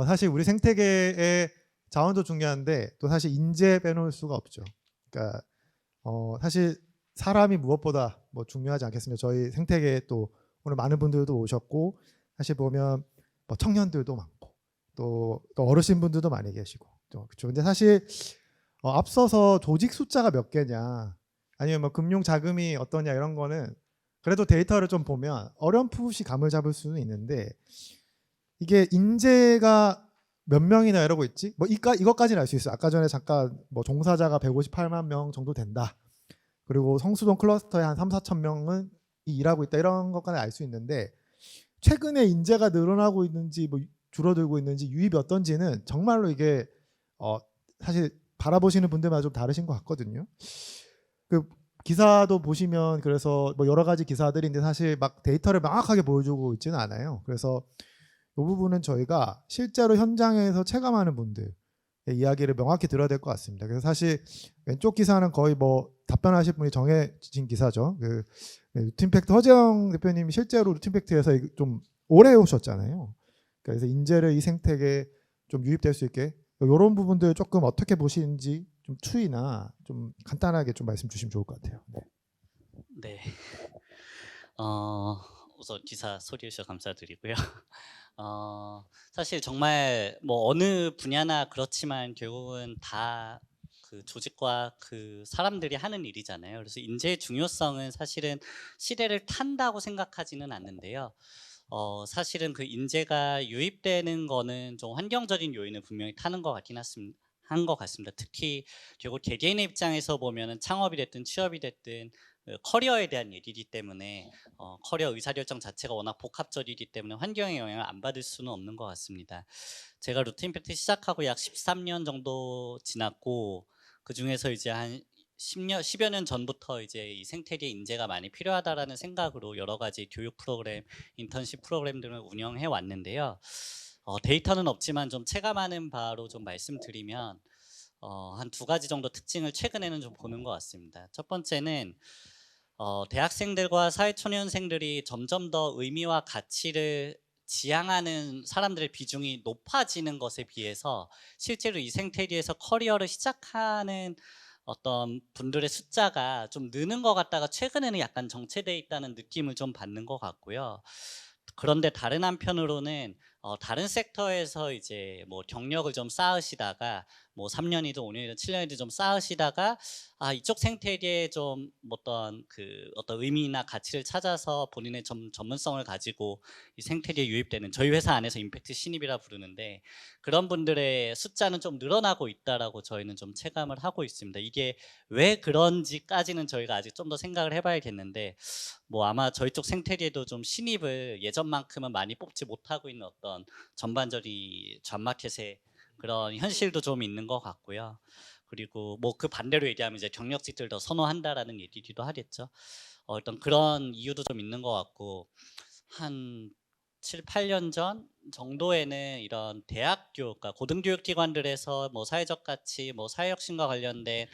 사실 우리 생태계의 자원도 중요한데 또 사실 인재 빼놓을 수가 없죠. 그러니까 사실 사람이 무엇보다 뭐 중요하지 않겠습니까? 저희 생태계에 또 오늘 많은 분들도 오셨고 사실 보면 뭐 청년들도 많고 또 어르신분들도 많이 계시고 그렇죠. 근데 사실 앞서서 조직 숫자가 몇 개냐 아니면 뭐 금융 자금이 어떠냐 이런 거는 그래도 데이터를 좀 보면 어렴풋이 감을 잡을 수는 있는데 이게 인재가 몇 명이나 이러고 있지? 뭐 이것까지는 알 수 있어요. 아까 전에 잠깐 뭐 종사자가 158만 명 정도 된다. 그리고 성수동 클러스터에 한 3, 4천 명은 일하고 있다. 이런 것까지 알 수 있는데 최근에 인재가 늘어나고 있는지 뭐 줄어들고 있는지 유입이 어떤지는 정말로 이게 사실 바라보시는 분들마다 좀 다르신 것 같거든요. 그 기사도 보시면 그래서 뭐 여러 가지 기사들인데 사실 막 데이터를 명확하게 보여주고 있지는 않아요. 그래서 이 부분은 저희가 실제로 현장에서 체감하는 분들의 이야기를 명확히 들어야 될 것 같습니다. 그래서 사실 왼쪽 기사는 거의 뭐 답변하실 분이 정해진 기사죠. 그 루틴팩트 허재영 대표님이 실제로 루틴팩트에서 좀 오래 오셨잖아요. 그래서 인재를 이 생태계에 좀 유입될 수 있게 이런 부분들 조금 어떻게 보시는지 좀 추이나 좀 간단하게 좀 말씀 주시면 좋을 것 같아요. 네. 네. 우선 기사 소개해 주셔서 감사드리고요. 사실 정말 뭐 어느 분야나 그렇지만 결국은 다 그 조직과 그 사람들이 하는 일이잖아요. 그래서 인재의 중요성은 사실은 시대를 탄다고 생각하지는 않는데요. 사실은 그 인재가 유입되는 거는 좀 환경적인 요인을 분명히 타는 것 같긴 한 것 같습니다. 특히 결국 개개인의 입장에서 보면은 창업이 됐든 취업이 됐든 커리어에 대한 얘기이기 때문에 커리어 의사결정 자체가 워낙 복합적이기 때문에 환경의 영향을 안 받을 수는 없는 것 같습니다. 제가 루틴팩트 시작하고 약 13년 정도 지났고 그 중에서 이제 한 10여 년 전부터 이제 이 생태계 인재가 많이 필요하다라는 생각으로 여러 가지 교육 프로그램, 인턴십 프로그램 등을 운영해 왔는데요. 데이터는 없지만 좀 체감하는 바로 좀 말씀드리면 한 두 가지 정도 특징을 최근에는 좀 보는 것 같습니다. 첫 번째는 대학생들과 사회초년생들이 점점 더 의미와 가치를 지향하는 사람들의 비중이 높아지는 것에 비해서 실제로 이 생태계에서 커리어를 시작하는 어떤 분들의 숫자가 좀 느는 것 같다가 최근에는 약간 정체되어 있다는 느낌을 좀 받는 것 같고요. 그런데 다른 한편으로는 다른 섹터에서 이제 뭐 경력을 좀 쌓으시다가 뭐 3년이든 5년이든 7년이든 좀 쌓으시다가 이쪽 생태계에 좀 어떤 의미나 가치를 찾아서 본인의 전문성을 가지고 이 생태계에 유입되는, 저희 회사 안에서 임팩트 신입이라 부르는데 그런 분들의 숫자는 좀 늘어나고 있다라고 저희는 좀 체감을 하고 있습니다. 이게 왜 그런지까지는 저희가 아직 좀 더 생각을 해봐야겠는데 뭐 아마 저희 쪽 생태계도 좀 신입을 예전만큼은 많이 뽑지 못하고 있는 어떤 전반적인 잡마켓의 그런 현실도 좀 있는 것 같고요. 그리고 뭐 그 반대로 얘기하면 이제 경력직들 더 선호한다라는 얘기기도 하겠죠. 어떤 그런 이유도 좀 있는 것 같고 한 7, 8년 전 정도에는 이런 대학교, 그러니까 고등교육기관들에서 뭐 사회적 가치, 뭐 사회혁신과 관련된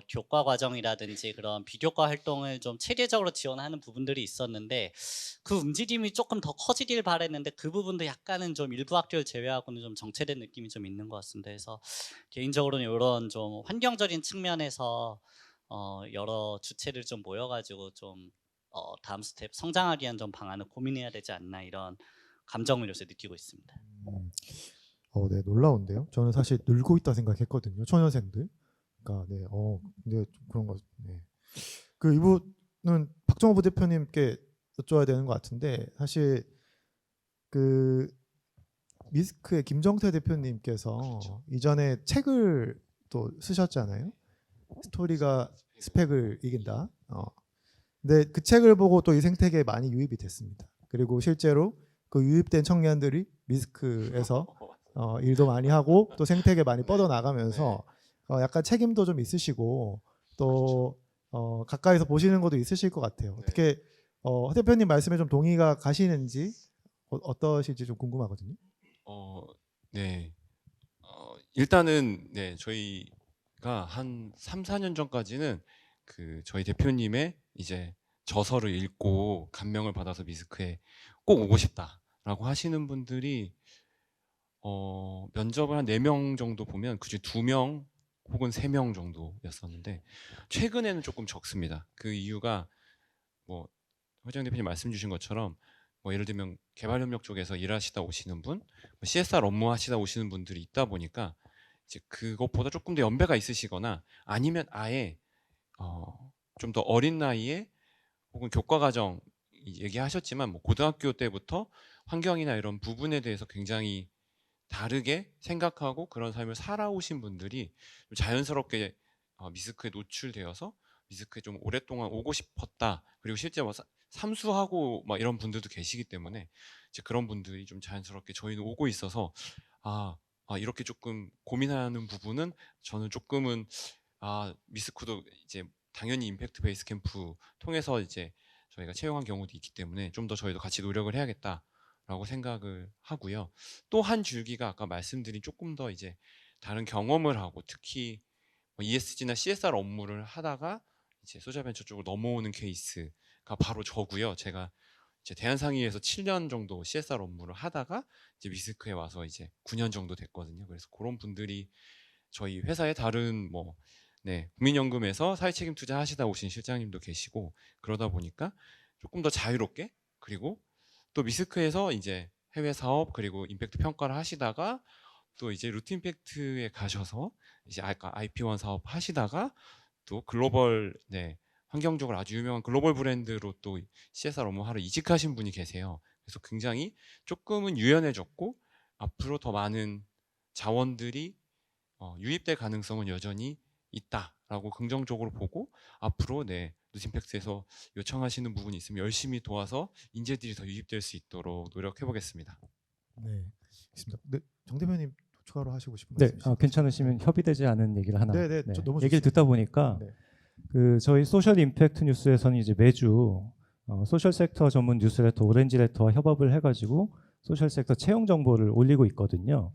교과 과정이라든지 그런 비교과 활동을 좀 체계적으로 지원하는 부분들이 있었는데 그 움직임이 조금 더 커지길 바랬는데 그 부분도 약간은 좀 일부 학교를 제외하고는 좀 정체된 느낌이 좀 있는 것 같습니다. 그래서 개인적으로는 이런 좀 환경적인 측면에서 여러 주체들 좀 모여가지고 좀 다음 스텝 성장하기 위한 좀 방안을 고민해야 되지 않나 이런 감정을 요새 느끼고 있습니다. 네, 놀라운데요. 저는 사실 늘고 있다 생각했거든요. 초년생들. 그러니까 네, 근데 좀 그런 거. 네. 그 이분은 박정호 부대표님께 여쭤야 되는 것 같은데 사실 그 미스크의 김정태 대표님께서 그렇죠. 이전에 책을 또 쓰셨잖아요. 스토리가 스펙을 이긴다. 근데 그 책을 보고 또 이 생태계에 많이 유입이 됐습니다. 그리고 실제로 그 유입된 청년들이 미스크에서 일도 많이 하고 또 생태계 많이 뻗어나가면서 약간 책임도 좀 있으시고 또 가까이서 보시는 것도 있으실 것 같아요. 어떻게 허 대표님 말씀에 좀 동의가 가시는지 어떠실지 좀 궁금하거든요. 네. 일단은 네, 저희가 한 3, 4년 전까지는 그 저희 대표님의 이제 저서를 읽고 감명을 받아서 미스크에 꼭 오고 싶다라고 하시는 분들이 면접을 한 4명 정도 보면 그중에 2명 혹은 3명 정도였었는데 최근에는 조금 적습니다. 그 이유가 뭐 허정 대표님 말씀 주신 것처럼 뭐 예를 들면 개발협력 쪽에서 일하시다 오시는 분, CSR 업무 하시다 오시는 분들이 있다 보니까 이제 그것보다 조금 더 연배가 있으시거나 아니면 아예 좀 더 어린 나이에 혹은 교과 과정 얘기하셨지만 뭐 고등학교 때부터 환경이나 이런 부분에 대해서 굉장히 다르게 생각하고 그런 삶을 살아오신 분들이 좀 자연스럽게 미스크에 노출되어서 미스크에 좀 오랫동안 오고 싶었다. 그리고 실제 뭐 삼수하고 막 이런 분들도 계시기 때문에 이제 그런 분들이 좀 자연스럽게 저희는 오고 있어서 이렇게 조금 고민하는 부분은 저는 조금은 미스크도 이제 당연히 임팩트 베이스 캠프 통해서 이제 저희가 채용한 경우도 있기 때문에 좀 더 저희도 같이 노력을 해야겠다라고 생각을 하고요. 또 한 줄기가 아까 말씀드린 조금 더 이제 다른 경험을 하고 특히 ESG나 CSR 업무를 하다가 이제 소셜벤처 쪽으로 넘어오는 케이스가 바로 저고요. 제가 이제 대한상의에서 7년 정도 CSR 업무를 하다가 이제 미스크에 와서 이제 9년 정도 됐거든요. 그래서 그런 분들이 저희 회사의 다른 국민연금에서 사회책임 투자 하시다 오신 실장님도 계시고 그러다 보니까 조금 더 자유롭게 그리고 또 미스크에서 이제 해외 사업 그리고 임팩트 평가를 하시다가 또 이제 루트 임팩트에 가셔서 이제 아까 IP1 사업 하시다가 또 글로벌 환경적으로 아주 유명한 글로벌 브랜드로 또 CSR 업무하러 이직하신 분이 계세요. 그래서 굉장히 조금은 유연해졌고 앞으로 더 많은 자원들이 유입될 가능성은 여전히 있다라고 긍정적으로 보고 앞으로 루틴팩트에서 요청하시는 부분이 있으면 열심히 도와서 인재들이 더 유입될 수 있도록 노력해 보겠습니다. 네, 알겠습니다. 네, 정 대표님 추가로 하시고 싶은 네, 말씀 있으실까요? 괜찮으시면 협의되지 않은 얘기를 하나. 네, 너무 얘기를 좋습니다. 듣다 보니까 네. 저희 소셜 임팩트 뉴스에서는 이제 매주 소셜 섹터 전문 뉴스레터 오렌지레터와 협업을 해가지고 소셜 섹터 채용 정보를 올리고 있거든요.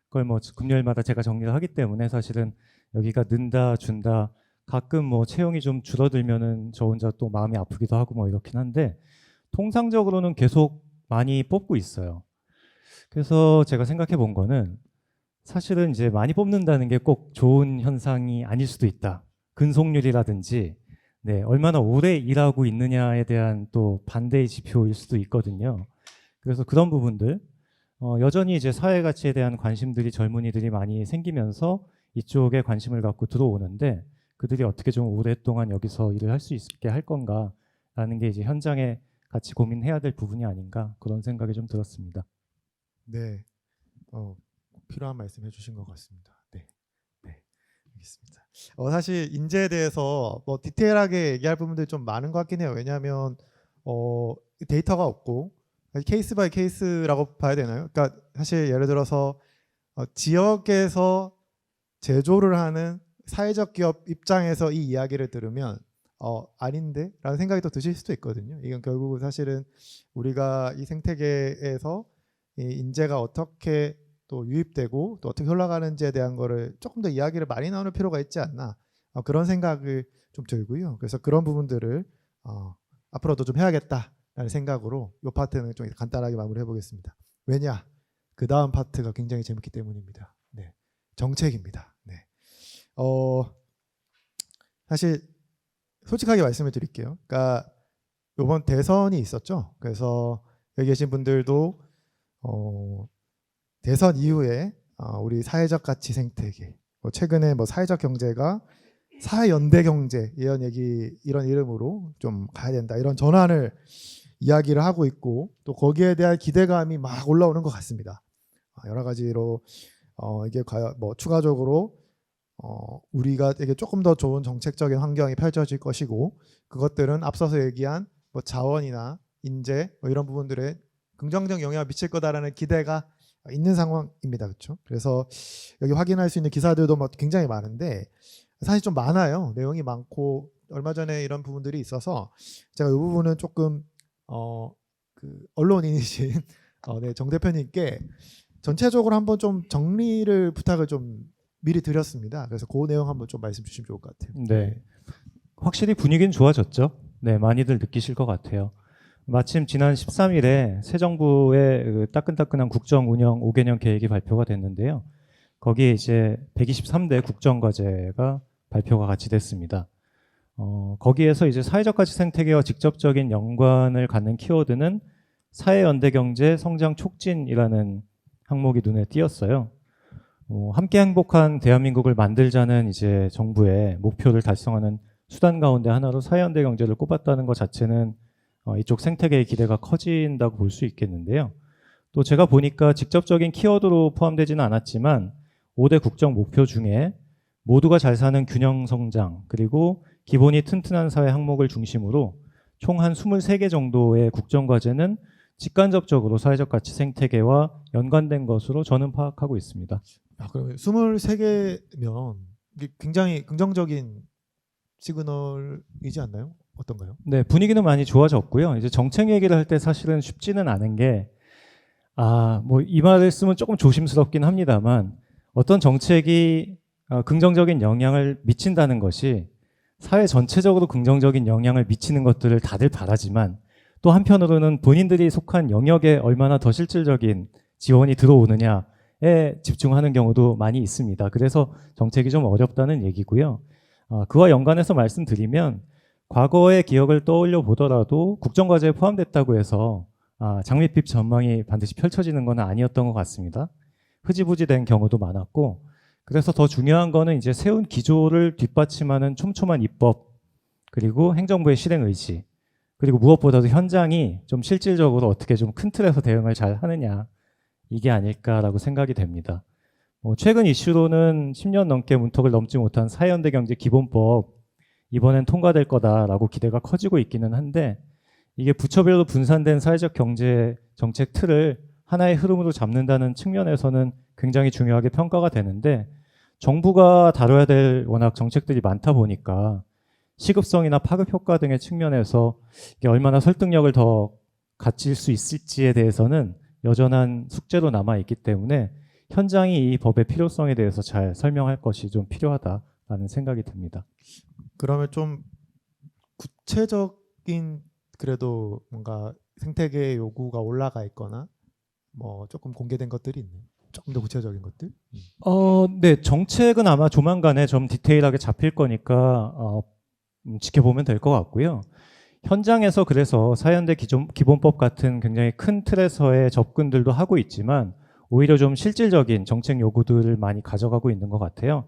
그걸 뭐 금요일마다 제가 정리를 하기 때문에 사실은 여기가 는다 준다 가끔 뭐 채용이 좀 줄어들면은 저 혼자 또 마음이 아프기도 하고 뭐 이렇긴 한데 통상적으로는 계속 많이 뽑고 있어요. 그래서 제가 생각해 본 거는 사실은 이제 많이 뽑는다는 게 꼭 좋은 현상이 아닐 수도 있다. 근속률이라든지 얼마나 오래 일하고 있느냐에 대한 또 반대의 지표일 수도 있거든요. 그래서 그런 부분들 여전히 이제 사회 가치에 대한 관심들이 젊은이들이 많이 생기면서 이쪽에 관심을 갖고 들어오는데 그들이 어떻게 좀 오랫동안 여기서 일을 할 수 있게 할 건가라는 게 이제 현장에 같이 고민해야 될 부분이 아닌가 그런 생각이 좀 들었습니다. 네, 필요한 말씀 해주신 것 같습니다. 네, 알겠습니다. 사실 인재에 대해서 뭐 디테일하게 얘기할 부분들이 좀 많은 것 같긴 해요. 왜냐하면 데이터가 없고 케이스 바이 케이스라고 봐야 되나요? 그러니까 사실 예를 들어서 지역에서 제조를 하는 사회적 기업 입장에서 이 이야기를 들으면 아닌데? 라는 생각이 또 드실 수도 있거든요. 이건 결국은 사실은 우리가 이 생태계에서 이 인재가 어떻게 또 유입되고 또 어떻게 흘러가는지에 대한 거를 조금 더 이야기를 많이 나누는 필요가 있지 않나 그런 생각을 좀 들고요. 그래서 그런 부분들을 앞으로도 좀 해야겠다라는 생각으로 이 파트는 좀 간단하게 마무리해 보겠습니다. 왜냐? 그 다음 파트가 굉장히 재밌기 때문입니다. 네, 정책입니다. 네, 사실 솔직하게 말씀을 드릴게요. 그러니까 이번 대선이 있었죠. 그래서 여기 계신 분들도 대선 이후에 우리 사회적 가치 생태계, 최근에 사회적 경제가 사회연대 경제 이런 이름으로 좀 가야 된다 이런 전환을 이야기를 하고 있고 또 거기에 대한 기대감이 막 올라오는 것 같습니다. 여러 가지로 이게 과연 추가적으로 우리가 되게 조금 더 좋은 정책적인 환경이 펼쳐질 것이고 그것들은 앞서서 얘기한 자원이나 인재 이런 부분들에 긍정적 영향을 미칠 거다라는 기대가 있는 상황입니다. 그렇죠? 그래서 여기 확인할 수 있는 기사들도 굉장히 많은데 사실 좀 많아요. 내용이 많고 얼마 전에 이런 부분들이 있어서 제가 이 부분은 조금 그 언론인이신 정 대표님께 전체적으로 한번 좀 정리를 부탁을 좀 미리 드렸습니다. 그래서 그 내용 한번 좀 말씀 주시면 좋을 것 같아요. 네, 확실히 분위기는 좋아졌죠. 네, 많이들 느끼실 것 같아요. 마침 지난 13일에 새 정부의 그 따끈따끈한 국정 운영 5개년 계획이 발표가 됐는데요. 거기에 이제 123대 국정과제가 발표가 같이 됐습니다. 거기에서 이제 사회적 가치 생태계와 직접적인 연관을 갖는 키워드는 사회연대 경제 성장 촉진이라는 항목이 눈에 띄었어요. 함께 행복한 대한민국을 만들자는 이제 정부의 목표를 달성하는 수단 가운데 하나로 사회연대 경제를 꼽았다는 것 자체는 이쪽 생태계의 기대가 커진다고 볼 수 있겠는데요. 또 제가 보니까 직접적인 키워드로 포함되지는 않았지만 5대 국정 목표 중에 모두가 잘 사는 균형 성장 그리고 기본이 튼튼한 사회 항목을 중심으로 총 한 23개 정도의 국정과제는 직간접적으로 사회적 가치 생태계와 연관된 것으로 저는 파악하고 있습니다. 그러면 23개면 굉장히 긍정적인 시그널이지 않나요? 어떤가요? 네, 분위기는 많이 좋아졌고요. 이제 정책 얘기를 할 때 사실은 쉽지는 않은 게, 뭐 이 말을 쓰면 조금 조심스럽긴 합니다만 어떤 정책이 긍정적인 영향을 미친다는 것이 사회 전체적으로 긍정적인 영향을 미치는 것들을 다들 바라지만 또 한편으로는 본인들이 속한 영역에 얼마나 더 실질적인 지원이 들어오느냐에 집중하는 경우도 많이 있습니다. 그래서 정책이 좀 어렵다는 얘기고요. 그와 연관해서 말씀드리면 과거의 기억을 떠올려 보더라도 국정과제에 포함됐다고 해서 장밋빛 전망이 반드시 펼쳐지는 건 아니었던 것 같습니다. 흐지부지 된 경우도 많았고, 그래서 더 중요한 거는 이제 세운 기조를 뒷받침하는 촘촘한 입법, 그리고 행정부의 실행 의지, 그리고 무엇보다도 현장이 좀 실질적으로 어떻게 좀 큰 틀에서 대응을 잘 하느냐, 이게 아닐까라고 생각이 됩니다. 최근 이슈로는 10년 넘게 문턱을 넘지 못한 사회연대 경제 기본법, 이번엔 통과될 거다라고 기대가 커지고 있기는 한데, 이게 부처별로 분산된 사회적 경제 정책 틀을 하나의 흐름으로 잡는다는 측면에서는 굉장히 중요하게 평가가 되는데, 정부가 다뤄야 될 워낙 정책들이 많다 보니까 시급성이나 파급 효과 등의 측면에서 이게 얼마나 설득력을 더 갖출 수 있을지에 대해서는 여전한 숙제로 남아 있기 때문에 현장이 이 법의 필요성에 대해서 잘 설명할 것이 좀 필요하다라는 생각이 듭니다. 그러면 좀 구체적인 그래도 뭔가 생태계 요구가 올라가 있거나 뭐 조금 공개된 것들이 있나요? 조금 더 구체적인 것들? 네, 정책은 아마 조만간에 좀 디테일하게 잡힐 거니까 지켜보면 될 것 같고요. 현장에서 그래서 사회연대 기본법 같은 굉장히 큰 틀에서의 접근들도 하고 있지만 오히려 좀 실질적인 정책 요구들을 많이 가져가고 있는 것 같아요.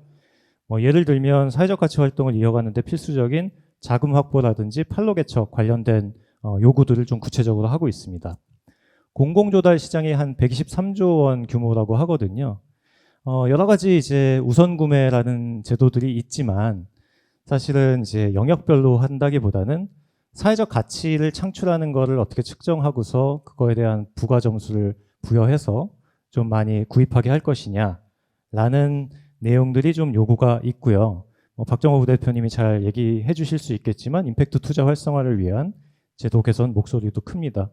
예를 들면 사회적 가치 활동을 이어가는 데 필수적인 자금 확보라든지 판로 개척 관련된 요구들을 좀 구체적으로 하고 있습니다. 공공조달 시장이 한 123조 원 규모라고 하거든요. 여러 가지 이제 우선 구매라는 제도들이 있지만 사실은 이제 영역별로 한다기보다는 사회적 가치를 창출하는 거를 어떻게 측정하고서 그거에 대한 부가 점수를 부여해서 좀 많이 구입하게 할 것이냐라는 내용들이 좀 요구가 있고요. 박정호 부대표님이 잘 얘기해 주실 수 있겠지만 임팩트 투자 활성화를 위한 제도 개선 목소리도 큽니다.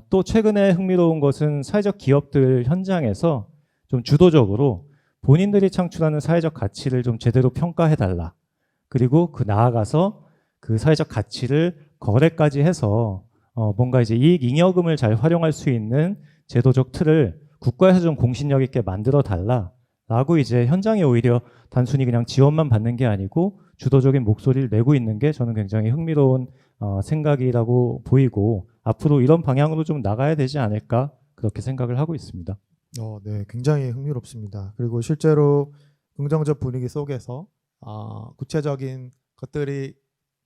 또 최근에 흥미로운 것은 사회적 기업들 현장에서 좀 주도적으로 본인들이 창출하는 사회적 가치를 좀 제대로 평가해달라. 그리고 나아가서 그 사회적 가치를 거래까지 해서 뭔가 이제 이익 잉여금을 잘 활용할 수 있는 제도적 틀을 국가에서 좀 공신력 있게 만들어 달라라고 이제 현장에 오히려 단순히 그냥 지원만 받는 게 아니고 주도적인 목소리를 내고 있는 게 저는 굉장히 흥미로운 생각이라고 보이고 앞으로 이런 방향으로 좀 나가야 되지 않을까 그렇게 생각을 하고 있습니다. 네, 굉장히 흥미롭습니다. 그리고 실제로 긍정적 분위기 속에서 구체적인 것들이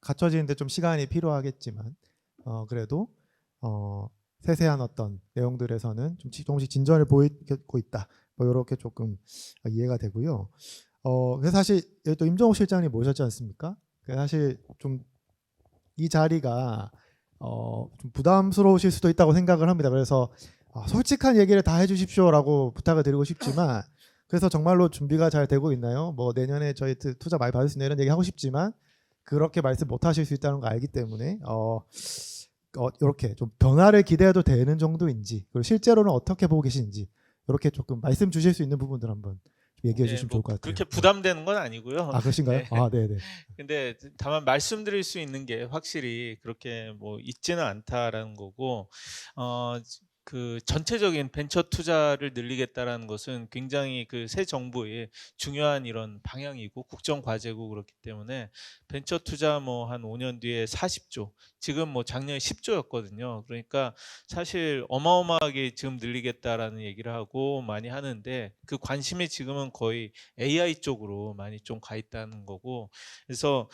갖춰지는데 좀 시간이 필요하겠지만 그래도 세세한 어떤 내용들에서는 좀 조금씩 진전을 보이고 있다. 이렇게 조금 이해가 되고요. 그래서 사실 여기 또 임정욱 실장님 모셨지 않습니까? 사실 좀 이 자리가 좀 부담스러우실 수도 있다고 생각을 합니다. 그래서 솔직한 얘기를 다 해주십시오라고 부탁을 드리고 싶지만 그래서 정말로 준비가 잘 되고 있나요? 내년에 저희 투자 많이 받을 수 있는 이런 얘기 하고 싶지만 그렇게 말씀 못 하실 수 있다는 거 알기 때문에 이렇게 좀 변화를 기대해도 되는 정도인지 그리고 실제로는 어떻게 보고 계신지 이렇게 조금 말씀 주실 수 있는 부분들 한번 얘기해 주시면 좋을 것 같아요. 그렇게 부담되는 건 아니고요. 그러신가요? 네. 네네. 근데 다만 말씀드릴 수 있는 게 확실히 그렇게 있지는 않다라는 거고, 그 전체적인 벤처 투자를 늘리겠다라는 것은 굉장히 그 새 정부의 중요한 이런 방향이고 국정 과제고 그렇기 때문에 벤처 투자 한 5년 뒤에 40조, 지금 작년에 10조였거든요. 그러니까 사실 어마어마하게 지금 늘리겠다라는 얘기를 하고 많이 하는데 그 관심이 지금은 거의 AI 쪽으로 많이 좀 가 있다는 거고, 그래서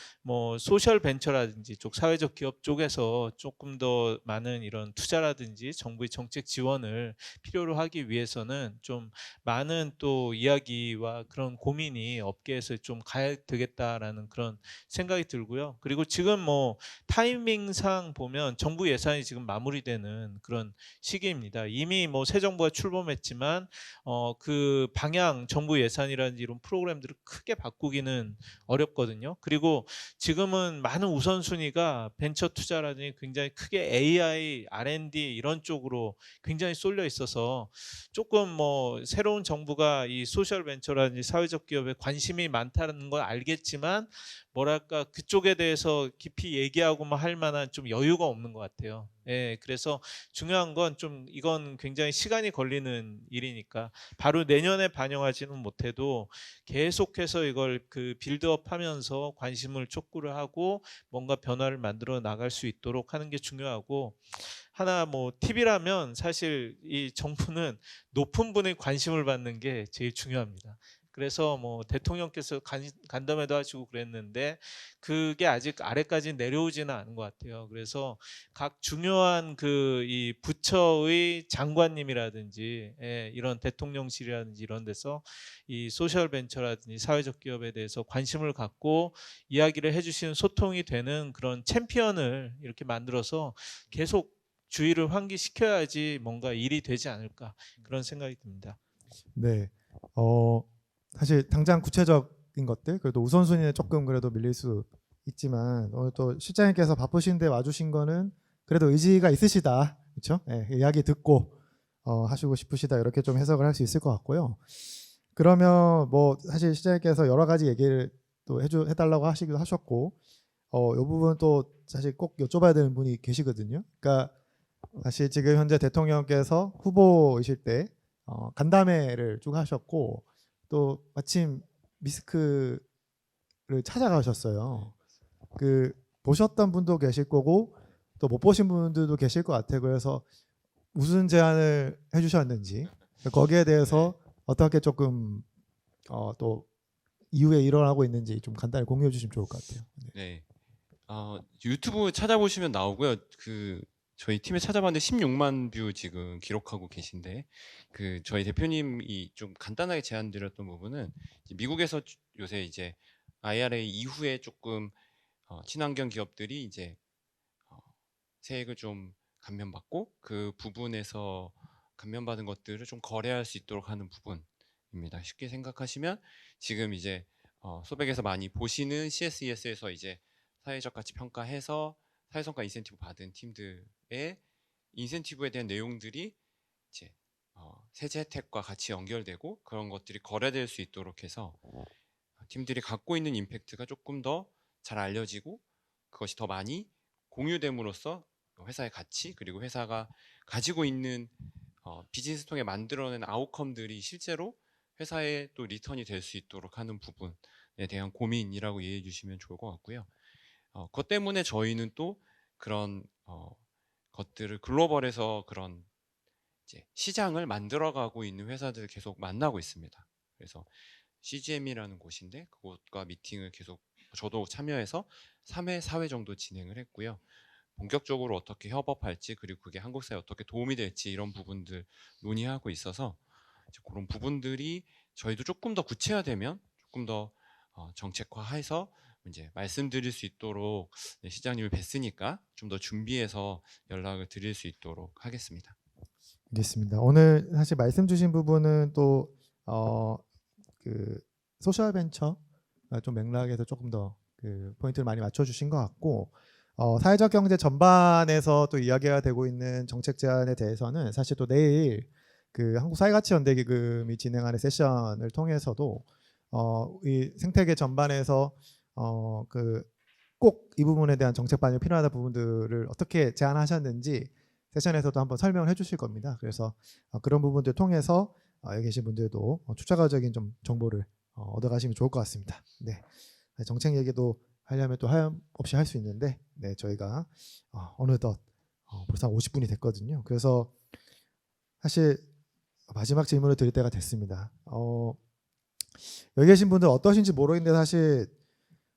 소셜 벤처라든지 쪽 사회적 기업 쪽에서 조금 더 많은 이런 투자라든지 정부의 정책 지원을 필요로 하기 위해서는 좀 많은 또 이야기와 그런 고민이 업계에서 좀 가야 되겠다라는 그런 생각이 들고요. 그리고 지금 뭐 타이밍상 보면 정부 예산이 지금 마무리되는 그런 시기입니다. 이미 뭐 새 정부가 출범했지만 그 방향, 정부 예산이라든지 이런 프로그램들을 크게 바꾸기는 어렵거든요. 그리고 지금은 많은 우선순위가 벤처 투자라든지 굉장히 크게 AI, R&D 이런 쪽으로 굉장히 쏠려 있어서 조금 뭐 새로운 정부가 이 소셜 벤처라든지 사회적 기업에 관심이 많다는 걸 알겠지만 뭐랄까 그쪽에 대해서 깊이 얘기하고 할 만한 좀 여유가 없는 것 같아요. 예, 그래서 중요한 건 좀 이건 굉장히 시간이 걸리는 일이니까 바로 내년에 반영하지는 못해도 계속해서 이걸 그 빌드업하면서 관심을 촉구를 하고 뭔가 변화를 만들어 나갈 수 있도록 하는 게 중요하고 하나 뭐 팁이라면 사실 이 정부는 높은 분의 관심을 받는 게 제일 중요합니다. 그래서 뭐 대통령께서 간담회도 하시고 그랬는데 그게 아직 아래까지 내려오지는 않은 것 같아요. 그래서 각 중요한 그 이 부처의 장관님이라든지 이런 대통령실이라든지 이런 데서 이 소셜 벤처라든지 사회적 기업에 대해서 관심을 갖고 이야기를 해주시는 소통이 되는 그런 챔피언을 이렇게 만들어서 계속 주의를 환기시켜야지 뭔가 일이 되지 않을까 그런 생각이 듭니다. 네. 사실 당장 구체적인 것들 그래도 우선순위는 조금 그래도 밀릴 수 있지만 오늘 또 실장님께서 바쁘신데 와주신 거는 그래도 의지가 있으시다. 그렇죠? 네, 이야기 듣고 하시고 싶으시다. 이렇게 좀 해석을 할 수 있을 것 같고요. 그러면 뭐 사실 실장님께서 여러 가지 얘기를 또 해달라고 하시기도 하셨고 이 부분 또 사실 꼭 여쭤봐야 되는 분이 계시거든요. 그러니까 사실 지금 현재 대통령께서 후보이실 때 간담회를 쭉 하셨고 또 마침 미스크를 찾아가셨어요. 그 보셨던 분도 계실 거고 또 못 보신 분들도 계실 것 같아요. 그래서 무슨 제안을 해주셨는지 거기에 대해서 어떻게 조금 또 이후에 일어나고 있는지 좀 간단히 공유해 주시면 좋을 것 같아요. 네. 네. 유튜브 찾아보시면 나오고요. 그 저희 팀에 찾아봤는데 16만 뷰 지금 기록하고 계신데 그 저희 대표님이 좀 간단하게 제안드렸던 부분은 이제 미국에서 요새 이제 IRA 이후에 조금 친환경 기업들이 이제 세액을 좀 감면받고 그 부분에서 감면받은 것들을 좀 거래할 수 있도록 하는 부분입니다. 쉽게 생각하시면 지금 이제 소백에서 많이 보시는 CSES에서 이제 사회적 가치 평가해서 사회성과 인센티브 받은 팀들의 인센티브에 대한 내용들이 이제 세제 혜택과 같이 연결되고 그런 것들이 거래될 수 있도록 해서 팀들이 갖고 있는 임팩트가 조금 더 잘 알려지고 그것이 더 많이 공유됨으로써 회사의 가치 그리고 회사가 가지고 있는 비즈니스 통해 만들어낸 아웃컴들이 실제로 회사에 또 리턴이 될 수 있도록 하는 부분에 대한 고민이라고 이해해 주시면 좋을 것 같고요. 그것 때문에 저희는 또 그런 것들을 글로벌에서 그런 이제 시장을 만들어가고 있는 회사들을 계속 만나고 있습니다. 그래서 CGM이라는 곳인데 그곳과 미팅을 계속 저도 참여해서 3회, 4회 정도 진행을 했고요. 본격적으로 어떻게 협업할지 그리고 그게 한국 사회에 어떻게 도움이 될지 이런 부분들 논의하고 있어서 이제 그런 부분들이 저희도 조금 더 구체화되면 조금 더 정책화해서 이제 말씀드릴 수 있도록 시장님을 뵀으니까 좀 더 준비해서 연락을 드릴 수 있도록 하겠습니다. 알겠습니다. 오늘 사실 말씀 주신 부분은 또 그 소셜 벤처 좀 맥락에서 조금 더 그 포인트를 많이 맞춰주신 것 같고 사회적 경제 전반에서 또 이야기가 되고 있는 정책 제안에 대해서는 사실 또 내일 그 한국사회가치연대기금이 진행하는 세션을 통해서도 이 생태계 전반에서 그 꼭 이 부분에 대한 정책 반영이 필요하다 부분들을 어떻게 제안하셨는지 세션에서도 한번 설명을 해주실 겁니다. 그래서 그런 부분들 통해서 여기 계신 분들도 추가적인 좀 정보를 얻어가시면 좋을 것 같습니다. 네, 정책 얘기도 하려면 또 하염없이 할 수 있는데, 네, 저희가 어느덧 벌써 50분이 됐거든요. 그래서 사실 마지막 질문을 드릴 때가 됐습니다. 여기 계신 분들 어떠신지 모르겠는데 사실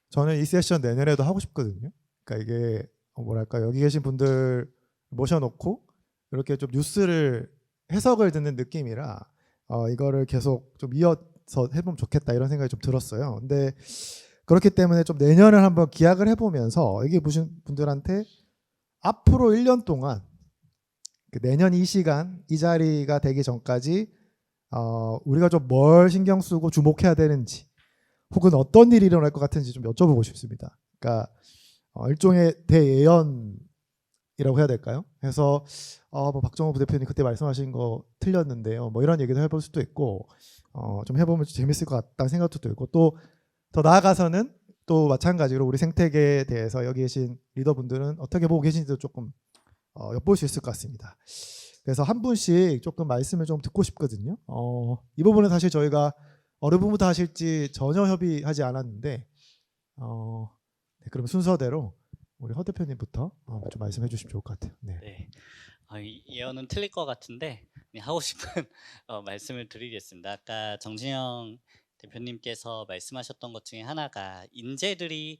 저는 이 세션 내년에도 하고 싶거든요. 그러니까 이게 뭐랄까 여기 계신 분들 모셔놓고 이렇게 좀 뉴스를 해석을 듣는 느낌이라 이거를 계속 좀 이어서 해보면 좋겠다 이런 생각이 좀 들었어요. 근데 그렇기 때문에 좀 내년을 한번 기약을 해보면서 여기 보신 분들한테 앞으로 1년 동안 그 내년 이 시간 이 자리가 되기 전까지 우리가 좀 뭘 신경 쓰고 주목해야 되는지 혹은 어떤 일이 일어날 것 같은지 좀 여쭤보고 싶습니다. 그러니까 일종의 대예언이라고 해야 될까요? 해서 뭐 박정호 부대표님 그때 말씀하신 거 틀렸는데요. 뭐 이런 얘기도 해볼 수도 있고 좀 해보면 재밌을 것 같다는 생각도 들고 또 더 나아가서는 또 마찬가지로 우리 생태계에 대해서 여기 계신 리더분들은 어떻게 보고 계신지도 조금 엿볼 수 있을 것 같습니다. 그래서 한 분씩 조금 말씀을 좀 듣고 싶거든요. 이 부분은 사실 저희가 어느 분부터 하실지 전혀 협의하지 않았는데 네, 그럼 순서대로 우리 허 대표님부터 좀 말씀해 주시면 좋을 것 같아요. 네. 네. 이 예언은 틀릴 것 같은데 하고 싶은 말씀을 드리겠습니다. 아까 정진영 대표님께서 말씀하셨던 것 중에 하나가 인재들이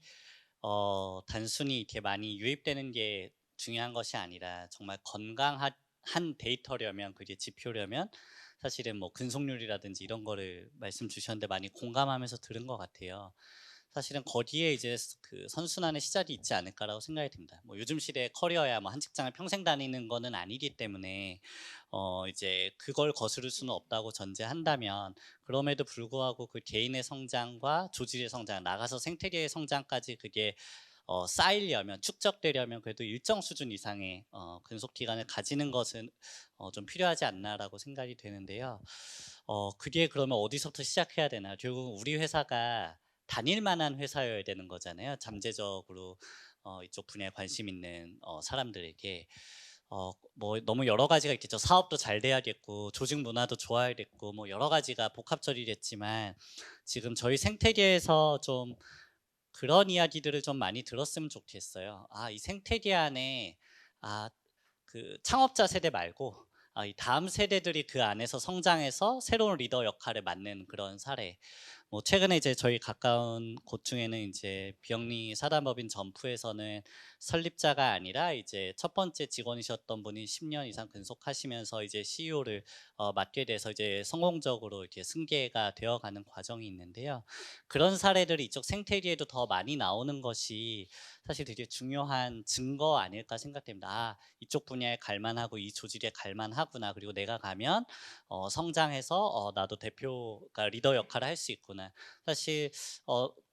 단순히 이렇게 많이 유입되는 게 중요한 것이 아니라 정말 건강한 데이터려면 그게 지표려면 사실은 뭐 근속률이라든지 이런 거를 말씀 주셨는데 많이 공감하면서 들은 것 같아요. 사실은 거기에 이제 그 선순환의 시작이 있지 않을까라고 생각이 듭니다. 뭐 요즘 시대에 커리어야 뭐 한 직장을 평생 다니는 거는 아니기 때문에 이제 그걸 거스를 수는 없다고 전제한다면 그럼에도 불구하고 그 개인의 성장과 조직의 성장, 나가서 생태계의 성장까지 그게 쌓이려면 축적되려면 그래도 일정 수준 이상의 근속 기간을 가지는 것은 좀 필요하지 않나라고 생각이 되는데요. 그게 그러면 어디서부터 시작해야 되나? 결국 우리 회사가 다닐 만한 회사여야 되는 거잖아요. 잠재적으로 이쪽 분야에 관심 있는 사람들에게 뭐 너무 여러 가지가 있겠죠. 사업도 잘 돼야겠고 조직 문화도 좋아야겠고 뭐 여러 가지가 복합적이겠지만 지금 저희 생태계에서 좀 그런 이야기들을 좀 많이 들었으면 좋겠어요. 이 생태계 안에 그 창업자 세대 말고 이 다음 세대들이 그 안에서 성장해서 새로운 리더 역할을 맡는 그런 사례. 뭐 최근에 이제 저희 가까운 곳 중에는 이제 비영리 사단법인 점프에서는 설립자가 아니라 이제 첫 번째 직원이셨던 분이 10년 이상 근속하시면서 이제 CEO를 맡게 돼서 이제 성공적으로 이렇게 승계가 되어가는 과정이 있는데요. 그런 사례들이 이쪽 생태계에도 더 많이 나오는 것이 사실 되게 중요한 증거 아닐까 생각됩니다. 이쪽 분야에 갈만하고 이 조직에 갈만하구나. 그리고 내가 가면 성장해서 나도 대표가 리더 역할을 할 수 있구나. 사실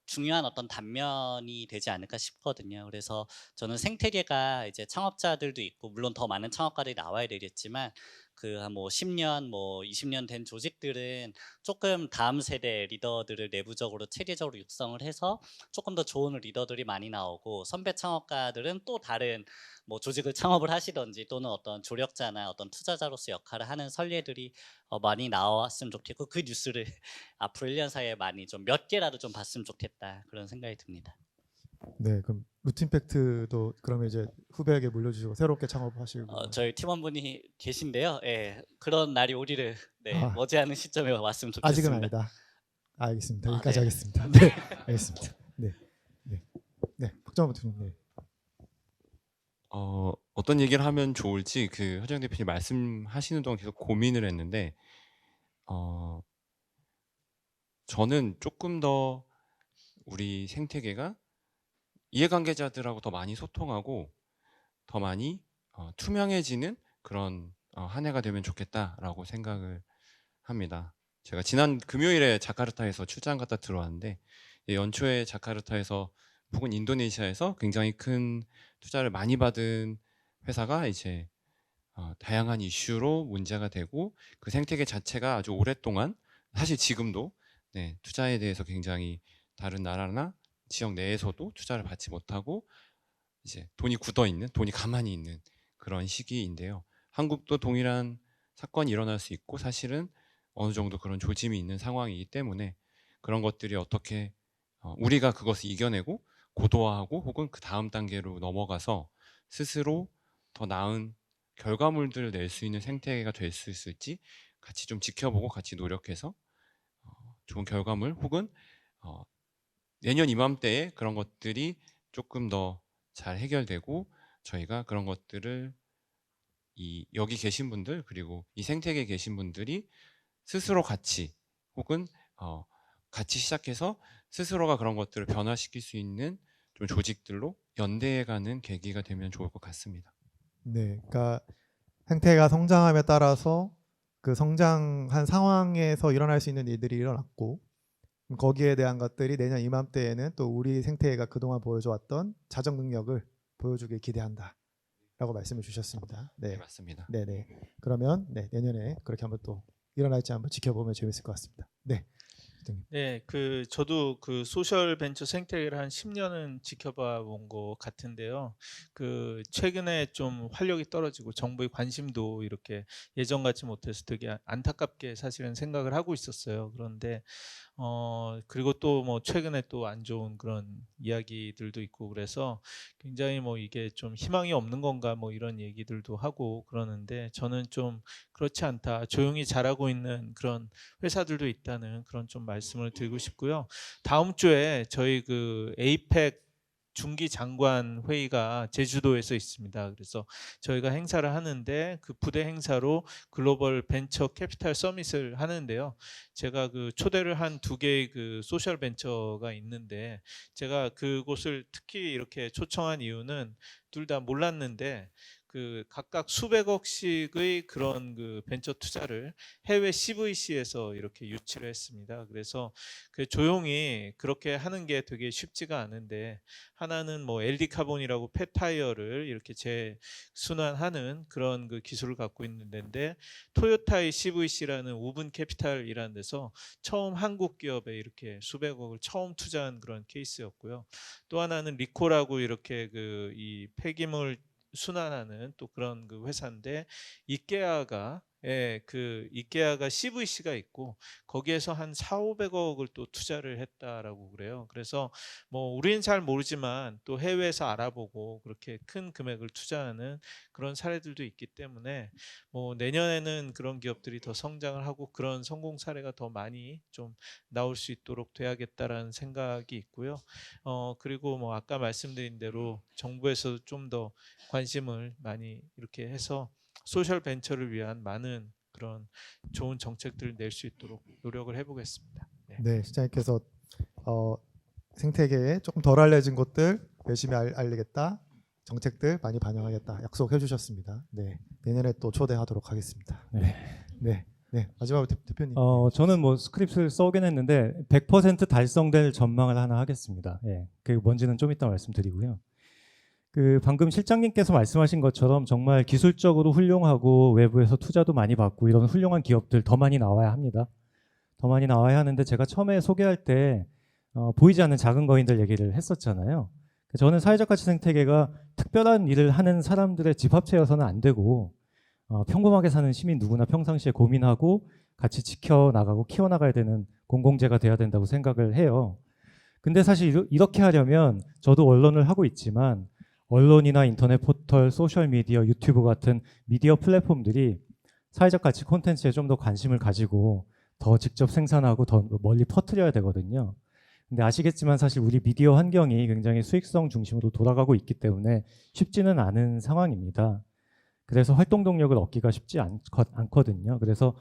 중요한 어떤 단면이 되지 않을까 싶거든요. 그래서 저는 생태계가 이제 창업자들도 있고 물론 더 많은 창업가들이 나와야 되겠지만 그 한 뭐 10년 뭐 20년 된 조직들은 조금 다음 세대 리더들을 내부적으로 체계적으로 육성을 해서 조금 더 좋은 리더들이 많이 나오고 선배 창업가들은 또 다른 뭐 조직을 창업을 하시던지 또는 어떤 조력자나 어떤 투자자로서 역할을 하는 선례들이 많이 나왔으면 좋겠고 그 뉴스를 앞으로 1년 사이에 많이 좀 몇 개라도 좀 봤으면 좋겠다 그런 생각이 듭니다. 네, 그럼 루틴팩트도 그러면 이제 후배에게 물려주시고 새롭게 창업하시고 저희 팀원분이 계신데요. 예, 그런 날이 오기를 아. 머지않은 시점에 왔으면 좋겠습니다. 아직은 아니다. 알겠습니다. 여기까지 네. 하겠습니다. 네, 알겠습니다. 네, 네, 네. 박정호 대표님. 네. 어떤 얘기를 하면 좋을지 그 허정 대표님 말씀하시는 동안 계속 고민을 했는데 저는 조금 더 우리 생태계가 이해관계자들하고 더 많이 소통하고 더 많이 투명해지는 그런 한 해가 되면 좋겠다라고 생각을 합니다. 제가 지난 금요일에 자카르타에서 출장 갔다 들어왔는데 연초에 자카르타에서 혹은 인도네시아에서 굉장히 큰 투자를 많이 받은 회사가 이제 다양한 이슈로 문제가 되고 그 생태계 자체가 아주 오랫동안 사실 지금도 투자에 대해서 굉장히 다른 나라나 지역 내에서도 투자를 받지 못하고 이제 돈이 굳어 있는, 돈이 가만히 있는 그런 시기인데요. 한국도 동일한 사건이 일어날 수 있고 사실은 어느 정도 그런 조짐이 있는 상황이기 때문에 그런 것들이 어떻게 우리가 그것을 이겨내고 고도화하고 혹은 그 다음 단계로 넘어가서 스스로 더 나은 결과물들을 낼 수 있는 생태계가 될 수 있을지 같이 좀 지켜보고 같이 노력해서 좋은 결과물 혹은 내년 이맘때에 그런 것들이 조금 더 잘 해결되고 저희가 그런 것들을 이 여기 계신 분들 그리고 이 생태계에 계신 분들이 스스로 같이 혹은 같이 시작해서 스스로가 그런 것들을 변화시킬 수 있는 좀 조직들로 연대해가는 계기가 되면 좋을 것 같습니다. 네, 그러니까 생태가 성장함에 따라서 그 성장한 상황에서 일어날 수 있는 일들이 일어났고 거기에 대한 것들이 내년 이맘때에는 또 우리 생태계가 그동안 보여줘왔던 자정 능력을 보여주길 기대한다라고 말씀을 주셨습니다. 네, 네, 맞습니다. 네, 네. 그러면 네, 내년에 그렇게 한번 또 일어날지 한번 지켜보면 재밌을 것 같습니다. 네. 네, 저도 그 소셜 벤처 생태계를 한 10년은 지켜봐 본 것 같은데요. 최근에 좀 활력이 떨어지고 정부의 관심도 이렇게 예전 같지 못해서 되게 안타깝게 사실은 생각을 하고 있었어요. 그런데 그리고 또 뭐 최근에 또 안 좋은 그런 이야기들도 있고 그래서 굉장히 뭐 이게 좀 희망이 없는 건가 뭐 이런 얘기들도 하고 그러는데 저는 좀 그렇지 않다. 조용히 잘하고 있는 그런 회사들도 있다는 그런 좀 말씀을 드리고 싶고요. 다음 주에 저희 에이펙 중기 장관 회의가 제주도에서 있습니다. 그래서 저희가 행사를 하는데 그 부대 행사로 글로벌 벤처 캐피탈 서밋을 하는데요. 제가 초대를 한 2개의 소셜 벤처가 있는데 제가 그곳을 특히 이렇게 초청한 이유는 둘 다 몰랐는데 각각 수백억씩의 그런 벤처 투자를 해외 CVC에서 이렇게 유치를 했습니다. 그래서 조용히 그렇게 하는 게 되게 쉽지가 않은데 하나는 뭐 LD 카본이라고 폐타이어를 이렇게 재순환하는 그런 기술을 갖고 있는 데인데 토요타의 CVC라는 우분 캐피탈이라는 데서 처음 한국 기업에 이렇게 수백억을 처음 투자한 그런 케이스였고요. 또 하나는 리코라고 이렇게 이 폐기물 순환하는 또 그런 회사인데 이케아가 이케아가 CVC가 있고 거기에서 한 4,500억을 또 투자를 했다라고 그래요. 그래서 뭐 우리는 잘 모르지만 또 해외에서 알아보고 그렇게 큰 금액을 투자하는 그런 사례들도 있기 때문에 뭐 내년에는 그런 기업들이 더 성장을 하고 그런 성공 사례가 더 많이 좀 나올 수 있도록 돼야겠다라는 생각이 있고요. 그리고 뭐 아까 말씀드린 대로 정부에서도 좀 더 관심을 많이 이렇게 해서 소셜 벤처를 위한 많은 그런 좋은 정책들을 낼 수 있도록 노력을 해보겠습니다. 네. 네, 시장님께서 생태계에 조금 덜 알려진 곳들 열심히 알리겠다, 정책들 많이 반영하겠다 약속해 주셨습니다. 네, 내년에 또 초대하도록 하겠습니다. 네. 네, 네. 마지막으로 대표님. 저는 뭐 스크립트를 써긴 했는데 100% 달성될 전망을 하나 하겠습니다. 예, 그게 뭔지는 좀 이따 말씀드리고요. 방금 실장님께서 말씀하신 것처럼 정말 기술적으로 훌륭하고 외부에서 투자도 많이 받고 이런 훌륭한 기업들 더 많이 나와야 합니다. 더 많이 나와야 하는데 제가 처음에 소개할 때 보이지 않는 작은 거인들 얘기를 했었잖아요. 저는 사회적 가치 생태계가 특별한 일을 하는 사람들의 집합체여서는 안 되고 평범하게 사는 시민 누구나 평상시에 고민하고 같이 지켜나가고 키워나가야 되는 공공재가 돼야 된다고 생각을 해요. 근데 사실 이렇게 하려면 저도 언론을 하고 있지만 언론이나 인터넷 포털, 소셜미디어, 유튜브 같은 미디어 플랫폼들이 사회적 가치 콘텐츠에 좀 더 관심을 가지고 더 직접 생산하고 더 멀리 퍼뜨려야 되거든요. 근데 아시겠지만 사실 우리 미디어 환경이 굉장히 수익성 중심으로 돌아가고 있기 때문에 쉽지는 않은 상황입니다. 그래서 활동 동력을 얻기가 쉽지 않거든요. 그래서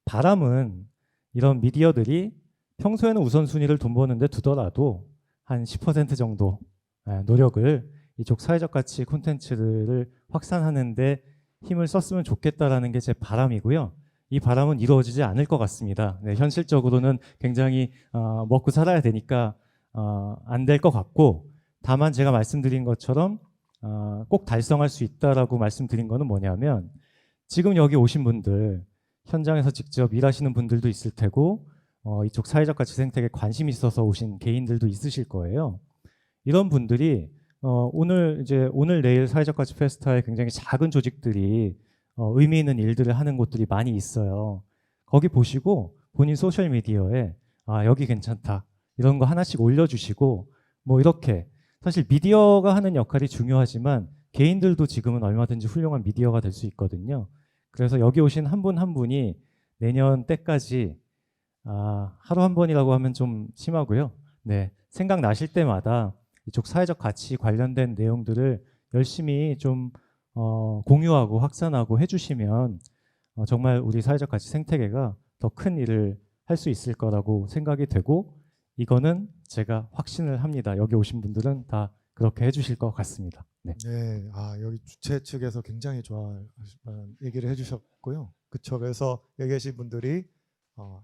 바람은 이런 미디어들이 평소에는 우선순위를 돈 버는데 두더라도 한 10% 정도 노력을 이쪽 사회적 가치 콘텐츠를 확산하는데 힘을 썼으면 좋겠다라는 게 제 바람이고요. 이 바람은 이루어지지 않을 것 같습니다. 네, 현실적으로는 굉장히 먹고 살아야 되니까 안 될 것 같고, 다만 제가 말씀드린 것처럼 꼭 달성할 수 있다라고 말씀드린 거는 뭐냐면 지금 여기 오신 분들, 현장에서 직접 일하시는 분들도 있을 테고 이쪽 사회적 가치 생태계에 관심이 있어서 오신 개인들도 있으실 거예요. 이런 분들이 오늘 내일 사회적 가치 페스타에 굉장히 작은 조직들이 의미 있는 일들을 하는 곳들이 많이 있어요. 거기 보시고 본인 소셜 미디어에 여기 괜찮다 이런 거 하나씩 올려주시고 뭐 이렇게 사실 미디어가 하는 역할이 중요하지만 개인들도 지금은 얼마든지 훌륭한 미디어가 될 수 있거든요. 그래서 여기 오신 한 분 한 분이 내년 때까지 하루 한 번이라고 하면 좀 심하고요. 네, 생각나실 때마다 이쪽 사회적 가치 관련된 내용들을 열심히 좀 공유하고 확산하고 해주시면 정말 우리 사회적 가치 생태계가 더 큰 일을 할 수 있을 거라고 생각이 되고, 이거는 제가 확신을 합니다. 여기 오신 분들은 다 그렇게 해주실 것 같습니다. 네. 네, 여기 주최 측에서 굉장히 얘기를 해주셨고요. 그쵸. 그래서 여기 계신 분들이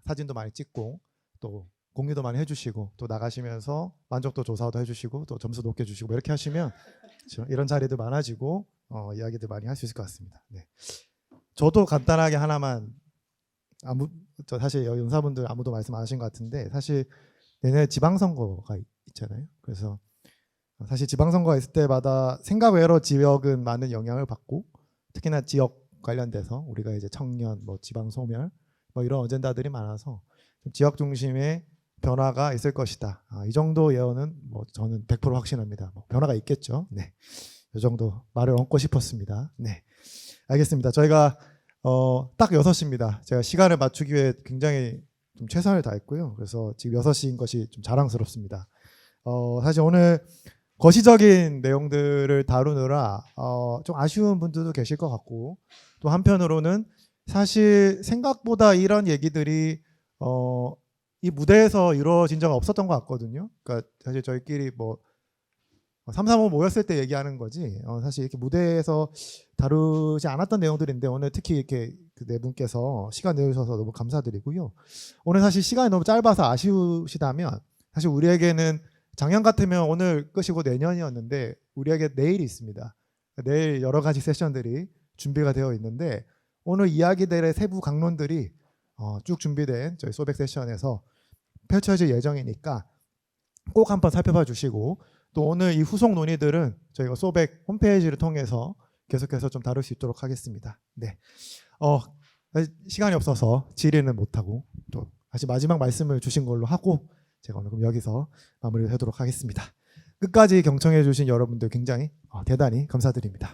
사진도 많이 찍고 또 공유도 많이 해주시고 또 나가시면서 만족도 조사도 해주시고 또 점수 높게 주시고 뭐 이렇게 하시면 그쵸? 이런 자리도 많아지고 이야기들 많이 할 수 있을 것 같습니다. 네. 저도 간단하게 하나만 사실 여기 연사분들 아무도 말씀 안 하신 것 같은데 사실 내년에 지방선거가 있잖아요. 그래서 사실 지방선거가 있을 때마다 생각 외로 지역은 많은 영향을 받고 특히나 지역 관련돼서 우리가 이제 청년, 뭐 지방 소멸, 뭐 이런 어젠다들이 많아서 좀 지역 중심의 변화가 있을 것이다. 이 정도 예언은 뭐 저는 100% 확신합니다. 뭐 변화가 있겠죠. 네, 이 정도 말을 얹고 싶었습니다. 네, 알겠습니다. 저희가 딱 6시입니다. 제가 시간을 맞추기 위해 굉장히 좀 최선을 다했고요. 그래서 지금 6시인 것이 좀 자랑스럽습니다. 사실 오늘 거시적인 내용들을 다루느라 좀 아쉬운 분들도 계실 것 같고 또 한편으로는 사실 생각보다 이런 얘기들이 이 무대에서 이루어진 적은 없었던 것 같거든요. 그러니까 사실 저희끼리 뭐 335 모였을 때 얘기하는 거지 사실 이렇게 무대에서 다루지 않았던 내용들인데 오늘 특히 이렇게 그 네 분께서 시간 내주셔서 너무 감사드리고요. 오늘 사실 시간이 너무 짧아서 아쉬우시다면 사실 우리에게는 작년 같으면 오늘 끝이고 내년이었는데 우리에게 내일이 있습니다. 내일 여러 가지 세션들이 준비가 되어 있는데 오늘 이야기들의 세부 강론들이 쭉 준비된 저희 소백 세션에서 펼쳐질 예정이니까 꼭 한번 살펴봐 주시고 또 오늘 이 후속 논의들은 저희가 소백 홈페이지를 통해서 계속해서 좀 다룰 수 있도록 하겠습니다. 네, 시간이 없어서 질의는 못하고 또 다시 마지막 말씀을 주신 걸로 하고 제가 오늘 그럼 여기서 마무리를 하도록 하겠습니다. 끝까지 경청해 주신 여러분들 굉장히 대단히 감사드립니다.